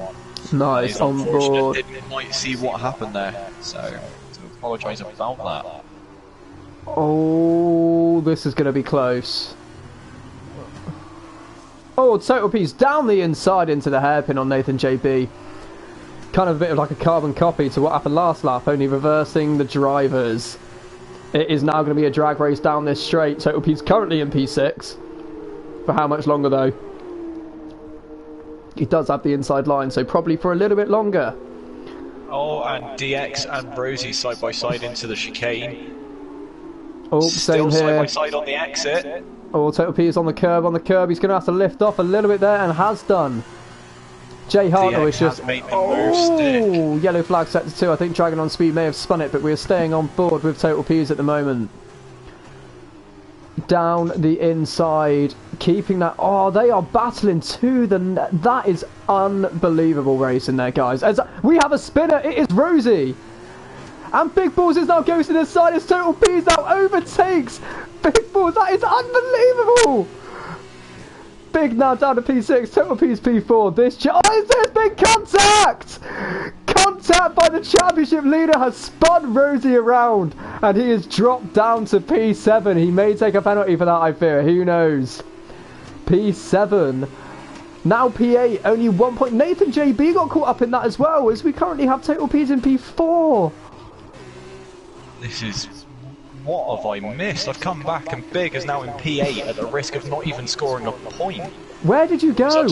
Nice, on board. Didn't quite see what happened there, so to apologise about that. Oh, this is going to be close. Oh, Total P's down the inside into the hairpin on Nathan JB. Kind of a bit of like a carbon copy to what happened last lap, only reversing the drivers. It is now going to be a drag race down this straight. Total P's currently in P6. For how much longer though? He does have the inside line, so probably for a little bit longer. Oh, and DX and Rosie side by side into the chicane. Oh, still same here. side by side on the exit. Oh, Total P is on the curb. He's going to have to lift off a little bit there and has done. Jay Hartnell is just... Oh, yellow flag set to 2. I think Dragon on Speed may have spun it, but we're staying on board with Total P's at the moment. Down the inside, keeping that... Oh, they are battling to the net. That is unbelievable racing there, guys. As we have a spinner, it is Rosie. And Big Balls is now going to the side as Total P's now overtakes Big Balls. That is unbelievable. Big now down to P6, Total P's P4. Is this big contact? Contact by the championship leader has spun Rosie around and he is dropped down to P7. He may take a penalty for that, I fear. Who knows? P7. Now P8, only 1 point. Nathan JB got caught up in that as well, as we currently have Total P's in P4. This is... What have I missed? I've come back and Big is now in P8 at the risk of not even scoring a point. Where did you go?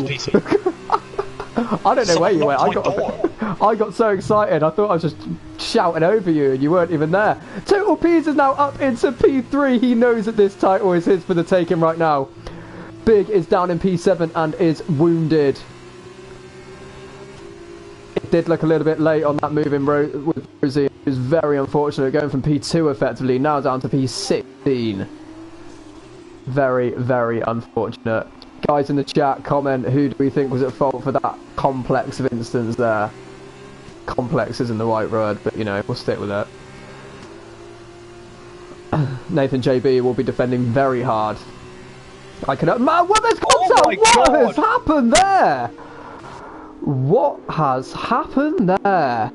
I don't know where you went. I got so excited. I thought I was just shouting over you and you weren't even there. Total P's is now up into P3. He knows that this title is his for the taking right now. Big is down in P7 and is wounded. It did look a little bit late on that move in with Rosie. It was very unfortunate, going from P2 effectively, now down to P16. Very, very unfortunate. Guys in the chat, comment who do we think was at fault for that complex of instance there. Complex isn't the right word, but you know, we'll stick with it. Nathan JB will be defending very hard. I can... Man, what has happened there? What has happened there?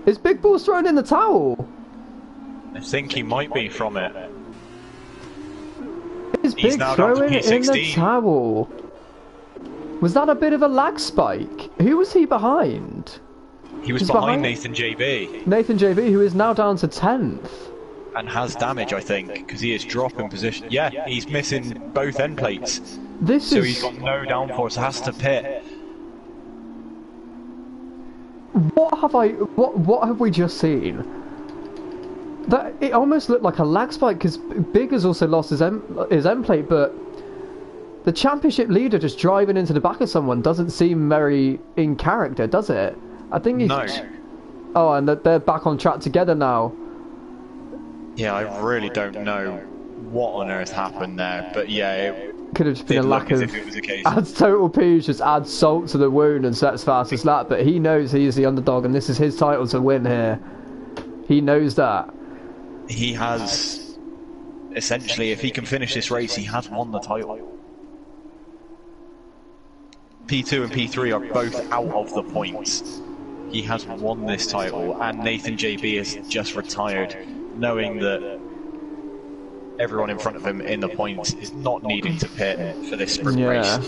Is Big Balls thrown in the towel? I think he might be from it. Is Big throwing in the towel? Was that a bit of a lag spike? Who was he behind? He was He's behind Nathan JB Nathan JB, who is now down to 10th. and has damage, I think, because he is dropping position. Yeah, he's missing both end plates. So he's got no downforce, has to pit. What have we just seen? That it almost looked like a lag spike because Big has also lost his end plate, but the championship leader just driving into the back of someone doesn't seem very in character, does it? I think he's... No. Oh, and they're back on track together now. Yeah, I really don't know what on earth happened there, but yeah, it could have just been a lack of... if it was a case. Adds Total P's just adds salt to the wound and sets fastest lap, but he knows he is the underdog and this is his title to win here. He knows that. He has... Essentially, if he can finish this race, he has won the title. P2 and P3 are both out of the points. He has won this title, and Nathan JB has just retired, knowing that everyone in front of him in the points is not needing to pit for this sprint race.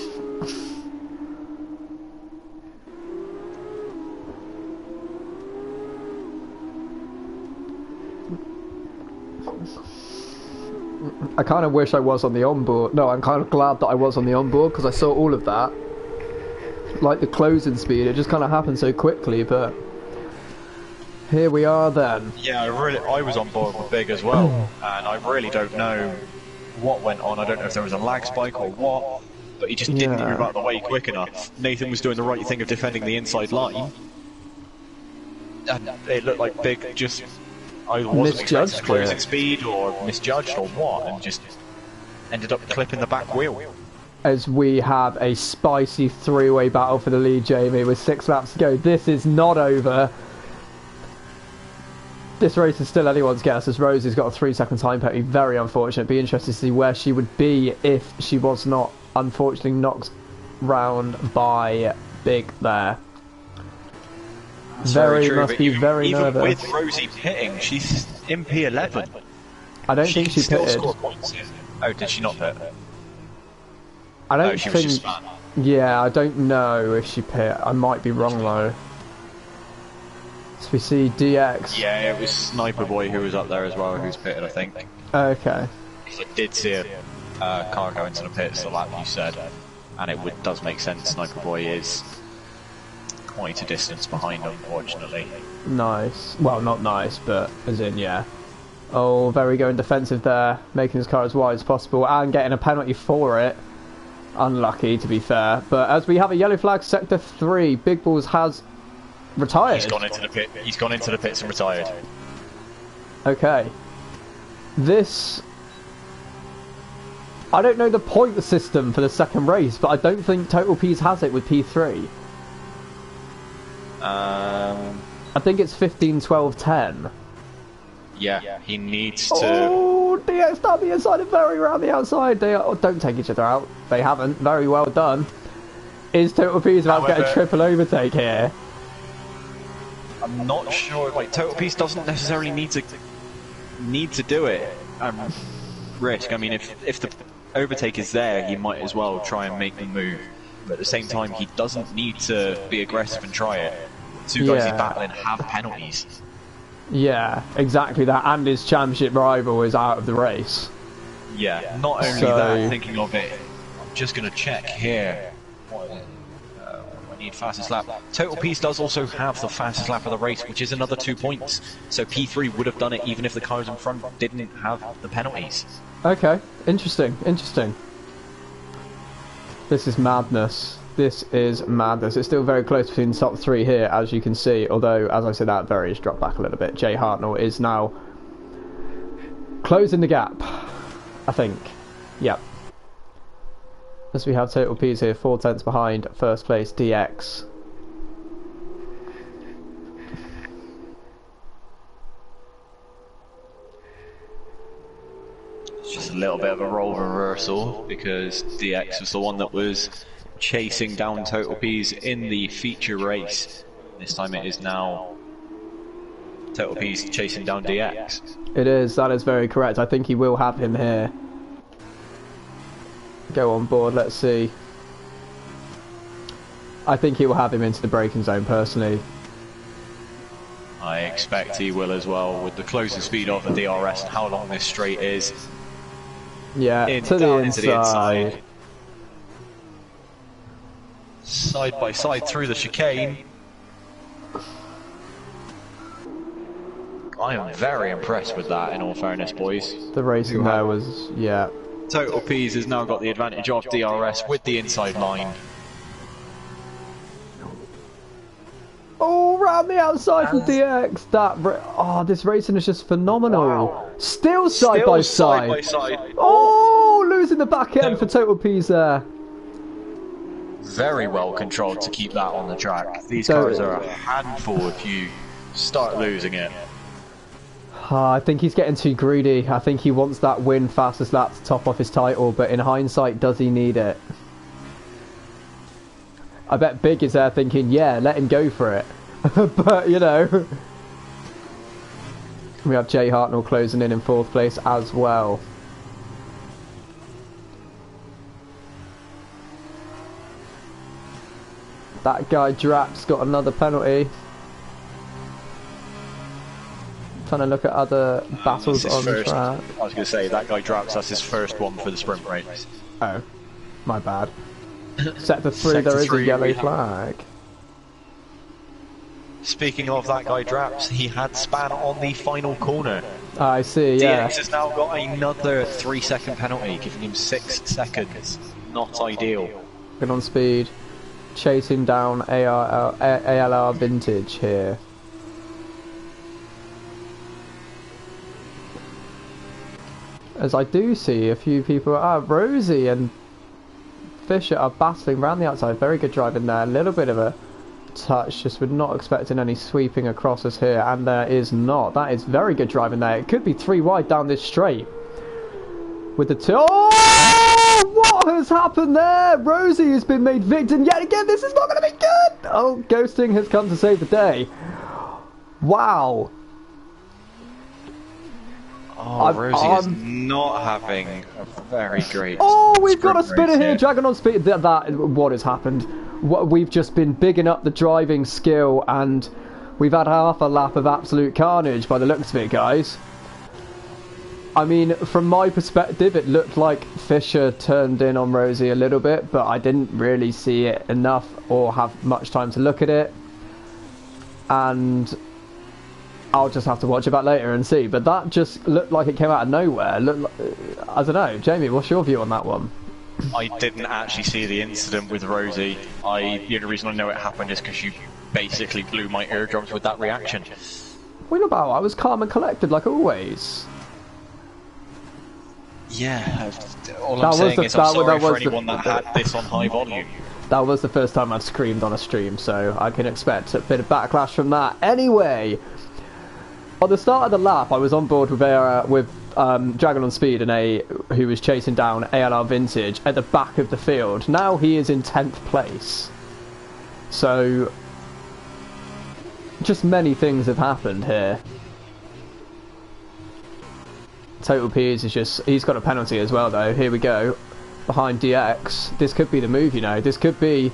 I kind of wish I was on the onboard. No, I'm kind of glad that I was on the onboard because I saw all of that. Like the closing speed, it just kind of happened so quickly, but here we are then. Yeah, I was on board with Big as well, and I really don't know what went on. I don't know if there was a lag spike or what, but he just didn't move out of the way quick enough. Nathan was doing the right thing of defending the inside line, and it looked like Big just either wasn't expecting closing speed or misjudged or what, and just ended up clipping the back wheel. As we have a spicy three-way battle for the lead, Jamie, with 6 laps to go. This is not over. This race is still anyone's guess, as Rosie's got a 3-second time penalty. Very unfortunate. Be interested to see where she would be if she was not, unfortunately, knocked round by Big there. Must be very nervous. Even with Rosie pitting, she's in P11. I don't think she pitted. Score points. Oh, did she not pit? I don't she think. was just fat. Yeah, I don't know if she pit. I might be wrong though. So we see DX. Yeah, it was Sniper Boy who was up there as well, who's pitted, I think. Okay. I did see a car go into the pits, the lap you said, and it does make sense. Sniper Boy is quite a distance behind, unfortunately. Nice. Well, not nice, but as in, yeah. Oh, very going defensive there, making his car as wide as possible and getting a penalty for it. Unlucky, to be fair. But as we have a yellow flag, sector 3, Big Balls has retired. He's gone into the pit. He's gone into the pits and retired. Okay. This... I don't know the point system for the second race, but I don't think Total P's has it with P3. I think it's 15, 12, 10. Yeah, he needs to... Oh, DX down the inside and very around the outside. They don't take each other out. They haven't. Very well done. Is Total P's about to get a triple overtake here? I'm not sure. Like, Total Peace doesn't necessarily need to do it. Risk. I mean, if the overtake is there, he might as well try and make the move. But at the same time, he doesn't need to be aggressive and try it. Two guys he's battling have penalties. Yeah, exactly that. And his championship rival is out of the race. Yeah. Not only that, thinking of it, I'm just going to check here. I need fastest lap. Total Peace does also have the fastest lap of the race, which is another 2 points. So P3 would have done it even if the cars in front didn't have the penalties. Okay, interesting, interesting. This is madness. This is madness. It's still very close between the top 3 here, as you can see. Although, as I said, that varies dropped back a little bit. Jay Hartnell is now closing the gap, I think. Yep. As we have Total P's here, 4 tenths behind first place DX. It's just a little bit of a role reversal because DX was the one that was chasing down Total P's in the feature race. This time it is now Total P's chasing down DX. It is, that is very correct. I think he will have him here. Go on board, let's see. I think he will have him into the braking zone personally. I expect he will as well, with the closing speed of the DRS and how long this straight is. Yeah, to the Down inside. into the inside. Side by side through the chicane. I am very impressed with that, in all fairness, boys. The racing there was, yeah. Total P's has now got the advantage of DRS with the inside line. Oh, round the outside from DX. This racing is just phenomenal. Wow. Still side by side. Oh, losing the back end for Total P's there. Very well controlled to keep that on the track. These cars are a handful if you start losing it. I think he's getting too greedy. I think he wants that win fastest lap to top off his title, but in hindsight, does he need it? I bet Big is there thinking, yeah, let him go for it. But, you know... We have Jay Hartnell closing in 4th place as well. That guy Drap's got another penalty. Trying to look at other battles on the track. I was going to say, that guy Draps, that's his first one for the sprint race. Oh, my bad. Sector 3, there is a yellow flag. Speaking of that guy Draps, he had span on the final corner. I see, yeah. DX has now got another 3-second penalty, giving him 6 seconds. Not ideal. Good on speed. Chasing down ALR Vintage here. As I do see a few people, Rosie and Fisher are battling around the outside. Very good driving there. A little bit of a touch. Just we're not expecting any sweeping across us here, and there is not. That is very good driving there. It could be 3 wide down this straight. With the two. Oh! What has happened there? Rosie has been made victim yet again. This is not going to be good. Oh, Ghosting has come to save the day. Wow. Oh, Rosie is not having a very great. Oh, we've got a spinner here. Dragon on speed. What has happened? We've just been bigging up the driving skill, and we've had half a lap of absolute carnage by the looks of it, guys. I mean, from my perspective, it looked like Fisher turned in on Rosie a little bit, but I didn't really see it enough or have much time to look at it. And I'll just have to watch it back later and see. But that just looked like it came out of nowhere. I don't know. Jamie, what's your view on that one? I didn't actually see the incident with Rosie. The only reason I know it happened is because you basically blew my eardrums with that reaction. What about? I was calm and collected like always. Yeah, all I'm saying is I'm sorry for anyone that had this on high volume. That was the first time I've screamed on a stream, so I can expect a bit of backlash from that. Anyway, at the start of the lap, I was on board with Dragon on Speed and who was chasing down ALR Vintage at the back of the field. Now he is in 10th place. So, just many things have happened here. Total P's is just, he's got a penalty as well though. Here we go, behind DX. This could be the move, you know. This could be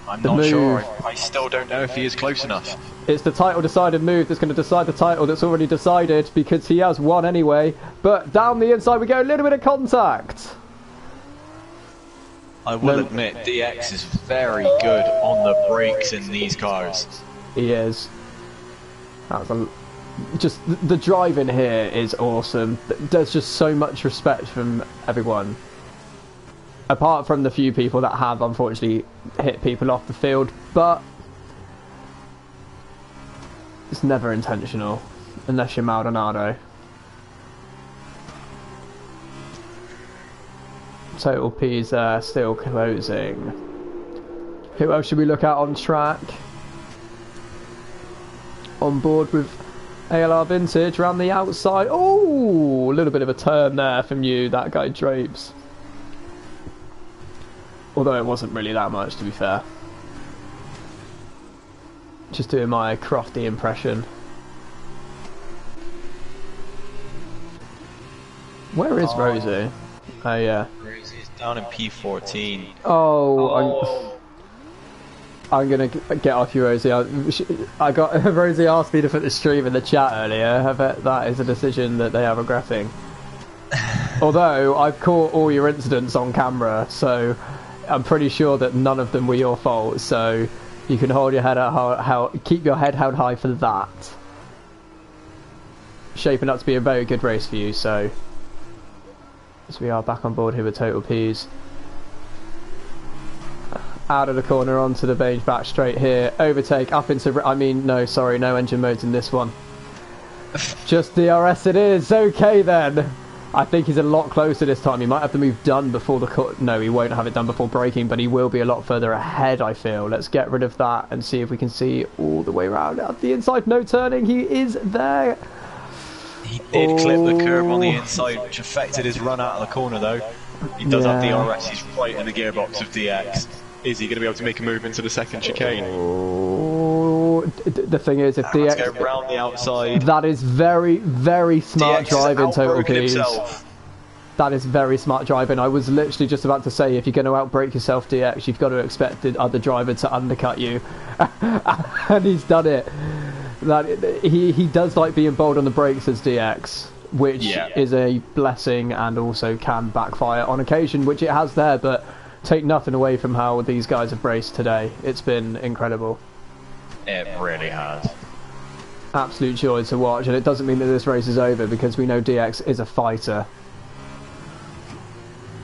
I'm not sure. I still don't know if he is close enough. It's the title decided move that's going to decide the title that's already decided, because he has won anyway. But down the inside we go, a little bit of contact. I will admit, DX is very good on the brakes in these cars. He is. That was just the driving here is awesome. There's just so much respect from everyone. Apart from the few people that have unfortunately hit people off the field, but it's never intentional, unless you're Maldonado. Total P's still closing. Who else should we look at on track? On board with ALR Vintage around the outside. Oh, a little bit of a turn there from you, that guy Drapes. Although it wasn't really that much, to be fair. Just doing my crofty impression. Where is Rosie? Oh yeah. Rosie is down in P14. Oh. I'm gonna get off you, Rosie. I got Rosie asked me to put the stream in the chat earlier. I bet that is a decision that they are regretting. Although I've caught all your incidents on camera, so I'm pretty sure that none of them were your fault. So you can hold your head out, keep your head held high for that. Shaping up to be a very good race for you. So we are back on board here with Total P's. Out of the corner onto the beige, back straight here, overtake up into, I mean, no, sorry, no engine modes in this one, just DRS it is. Okay then, I think he's a lot closer this time. He might have the move done before the no, he won't have it done before braking, but he will be a lot further ahead, I feel. Let's get rid of that and see if we can see all the way around at the inside. No turning, he is there. He did clip the curb on the inside, which affected his run out of the corner though. He does have DRS, he's right in the gearbox of DX. Is he going to be able to make a move into the second chicane? Oh, the thing is, if DX go round the outside, that is very, very smart driving, Total P's. That is very smart driving. I was literally just about to say, if you're going to outbrake yourself, DX, you've got to expect the other driver to undercut you, and he's done it. He does like being bold on the brakes as DX, which is a blessing and also can backfire on occasion, which it has there, but. Take nothing away from how these guys have raced today. It's been incredible. It really has. Absolute joy to watch, and it doesn't mean that this race is over because we know DX is a fighter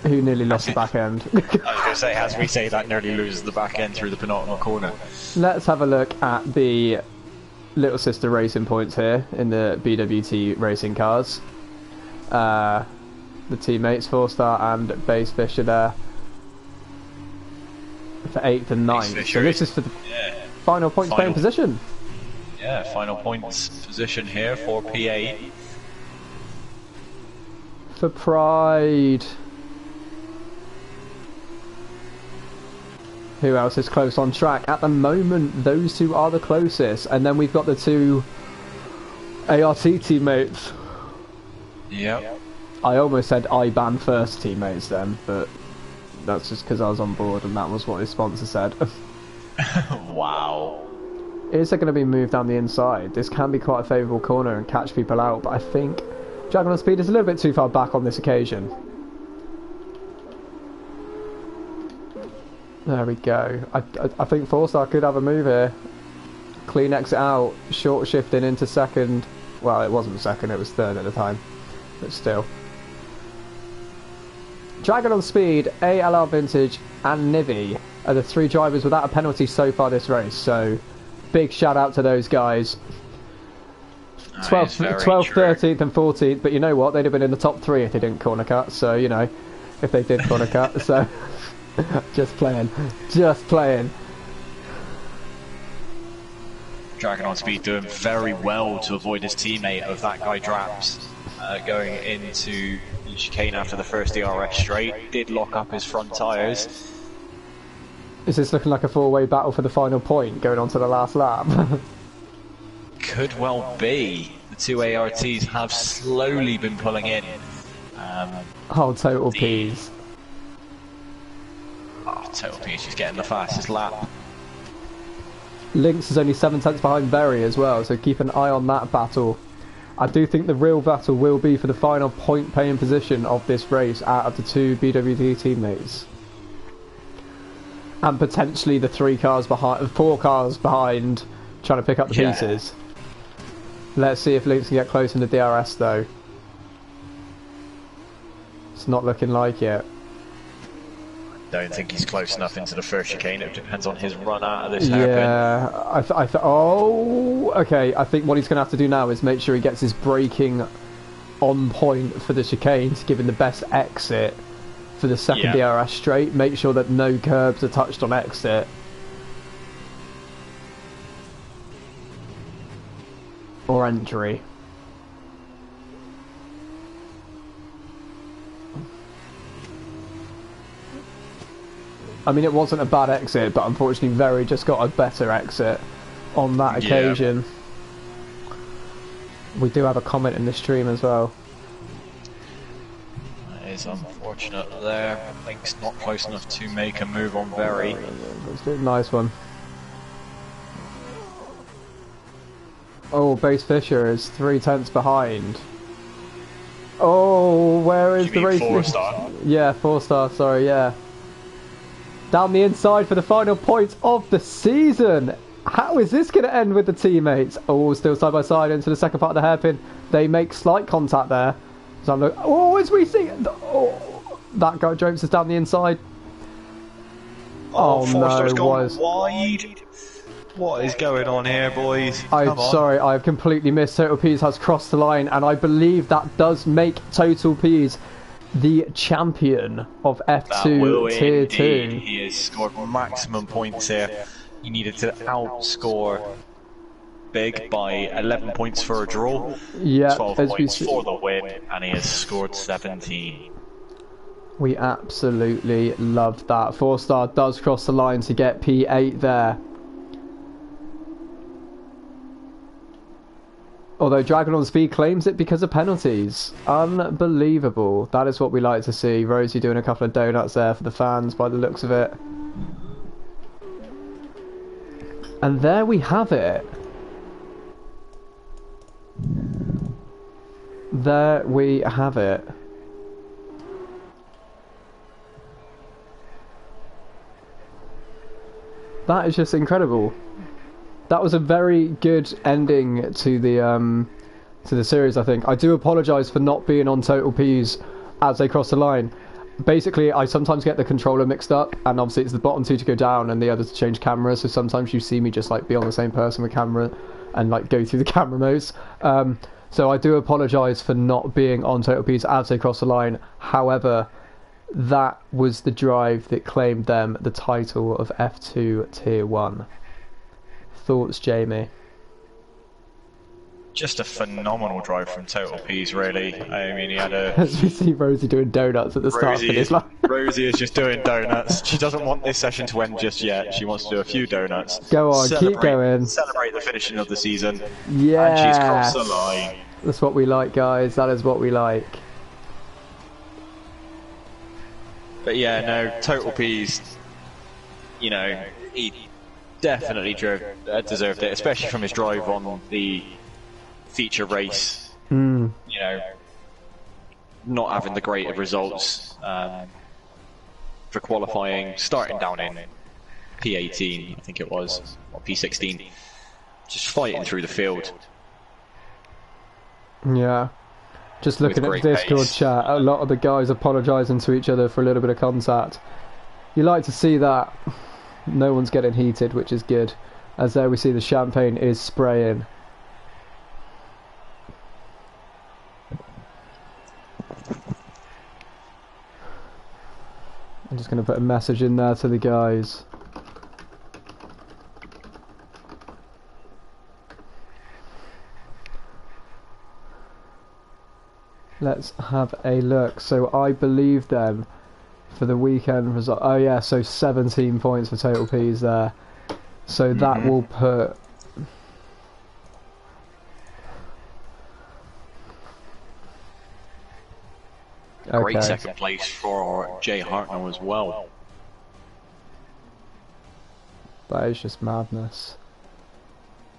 who nearly lost the back end. I was going to say, as we say, that nearly loses the back end through the penultimate corner. Let's have a look at the little sister racing points here in the BWT racing cars. The teammates, 4-star and Base Fisher there. For 8th and 9th. So this is for the final points paying position. Yeah, final points position here for P8. For Pride. Who else is close on track? At the moment, those two are the closest. And then we've got the two ART teammates. Yep. I almost said IBAN first teammates then, but that's just because I was on board and that was what his sponsor said. Wow. Is there going to be moved down the inside? This can be quite a favourable corner and catch people out, but I think Dragon on Speed is a little bit too far back on this occasion. There we go. I think 4-star could have a move here. Clean exit out, short shifting into second. Well, it wasn't second, it was third at the time, but still. Dragon on Speed, ALR Vintage and Nivi are the three drivers without a penalty so far this race, so big shout out to those guys. 12th, 13th and 14th, but you know what, they'd have been in the top 3 if they didn't corner cut, so you know, if they did corner cut, so just playing. Dragon on Speed doing very well to avoid his teammate of that guy Draps going into the chicane after the first DRS straight. Did lock up his front tyres. Is this looking like a four-way battle for the final point going on to the last lap? Could well be. The two ARTs have slowly been pulling in. Total P's. Oh, Total P's just getting the fastest lap. Lynx is only 7 tenths behind Berry as well, so keep an eye on that battle. I do think the real battle will be for the final point paying position of this race out of the two BWT teammates. And potentially the 4 cars behind trying to pick up the pieces. Let's see if Lynx can get close in the DRS though. It's not looking like it. Don't think he's close enough into the first chicane. It depends on his run out of this hairpin. Yeah, okay. I think what he's going to have to do now is make sure he gets his braking on point for the chicane to give him the best exit for the second DRS straight. Make sure that no curbs are touched on exit. Or entry. I mean, it wasn't a bad exit, but unfortunately Very just got a better exit on that occasion. We do have a comment in the stream as well. That is unfortunate there. Link's not close enough to make a move on Very. Nice one. Oh, Base Fisher is 3/10 behind. Oh, where is You the mean race? 4-star? Yeah, 4-star, sorry, yeah. Down the inside for the final point of the season. How is this going to end with the teammates? Oh, still side by side into the second part of the hairpin. They make slight contact there. So I'm looking, oh, as we see, oh, that guy drapes us down the inside. Oh, Forster's no, gone was. wide. What is going on here, boys? I'm Come on. sorry, I've completely missed. Total Peas has crossed the line, and I believe that does make Total Peas the champion of F2 Tier 2. He has scored maximum points here. He needed to outscore Big by 11 points for a draw, Yeah, 12 as we points see, for the win, and he has scored 17. we absolutely love that. 4-star does cross the line to get P8 there. Although Dragon on Speed claims it because of penalties. Unbelievable. That is what we like to see. Rosie doing a couple of donuts there for the fans by the looks of it. And there we have it. There we have it. That is just incredible. That was a very good ending to the series, I think. I do apologise for not being on Total Peas as they cross the line. Basically, I sometimes get the controller mixed up, and obviously it's the bottom two to go down and the other to change cameras, so sometimes you see me just like be on the same person with camera and like go through the camera modes. So I do apologise for not being on Total Peas as they cross the line. However, that was the drive that claimed them the title of F2 Tier 1. Thoughts, Jamie? Just a phenomenal drive from Total Peas, really. I mean, he had a... As we see Rosie doing donuts at the start of his life. Rosie is just doing donuts. She doesn't want this session to end just yet. She wants to do a few donuts. Go on, keep going. Celebrate the finishing of the season. Yeah. And she's crossed the line. That's what we like, guys. That is what we like. But yeah, no, Total Peas, you know, he definitely deserved it, especially from his drive on the feature race. You know, not having the great of results for qualifying, starting down in P18, I think it was, or P16, just fighting through the field. Yeah. Just looking at the great Discord pace. chat, a lot of the guys apologising to each other for a little bit of contact. You like to see that. No one's getting heated, which is good. As there we see the champagne is spraying. I'm just going to put a message in there to the guys. Let's have a look. So I believe them for the weekend result. Oh yeah, so 17 points for Total Peas there. So that will put... Great second place for Jay Hartnell as well. That is just madness.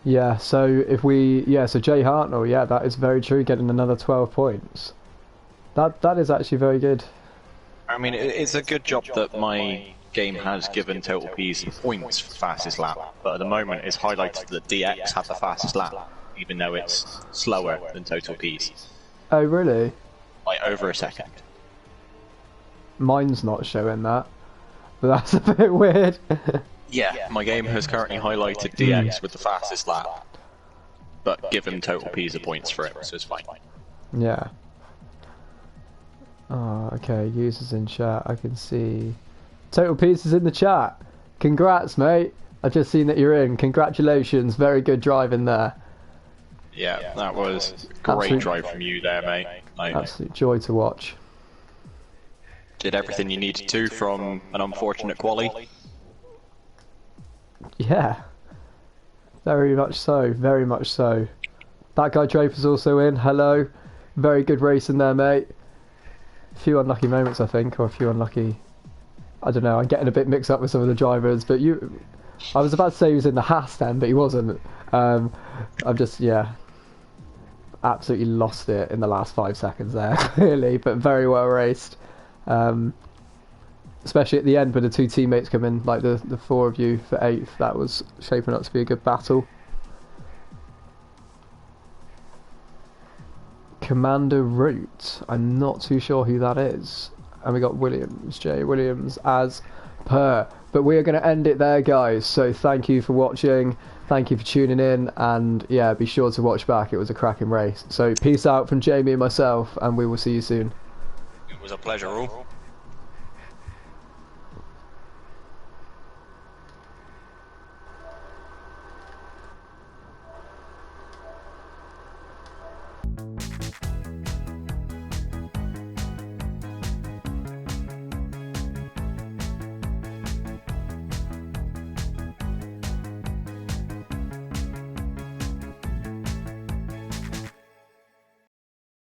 Yeah, so if we... Yeah, so Jay Hartnell, yeah, that is very true, getting another 12 points. That is actually very good. I mean, it's a good job that my game has given Total Peas points for fastest lap, but at the moment it's highlighted that DX had the fastest lap, even though it's slower than Total Peas. Oh, really? By over a second. Mine's not showing that. But that's a bit weird. Yeah, my game has currently highlighted DX with the fastest lap, but given Total Peas the points for it, so it's fine. Yeah. Oh, okay, users in chat, I can see. Total Peas is in the chat. Congrats, mate. I've just seen that you're in. Congratulations, very good driving there. Yeah, that was a great drive from you there, mate. Absolute joy to watch. Did everything you needed to from an unfortunate quali. Yeah. Very much so, very much so. That guy Draper's also in, hello. Very good racing there, mate. A few unlucky moments, I think, or a few unlucky... I don't know, I'm getting a bit mixed up with some of the drivers, but I was about to say he was in the Haas then, but he wasn't. I'm just, yeah, absolutely lost it in the last 5 seconds there, clearly, but very well raced. Especially at the end when the 2 teammates come in, like the 4 of you for 8th, that was shaping up to be a good battle. Commander Root, I'm not too sure who that is. And we got Williams, Jay Williams as per. But we are going to end it there, guys. So thank you for watching. Thank you for tuning in. And yeah, be sure to watch back. It was a cracking race. So peace out from Jamie and myself, and we will see you soon. It was a pleasure, all.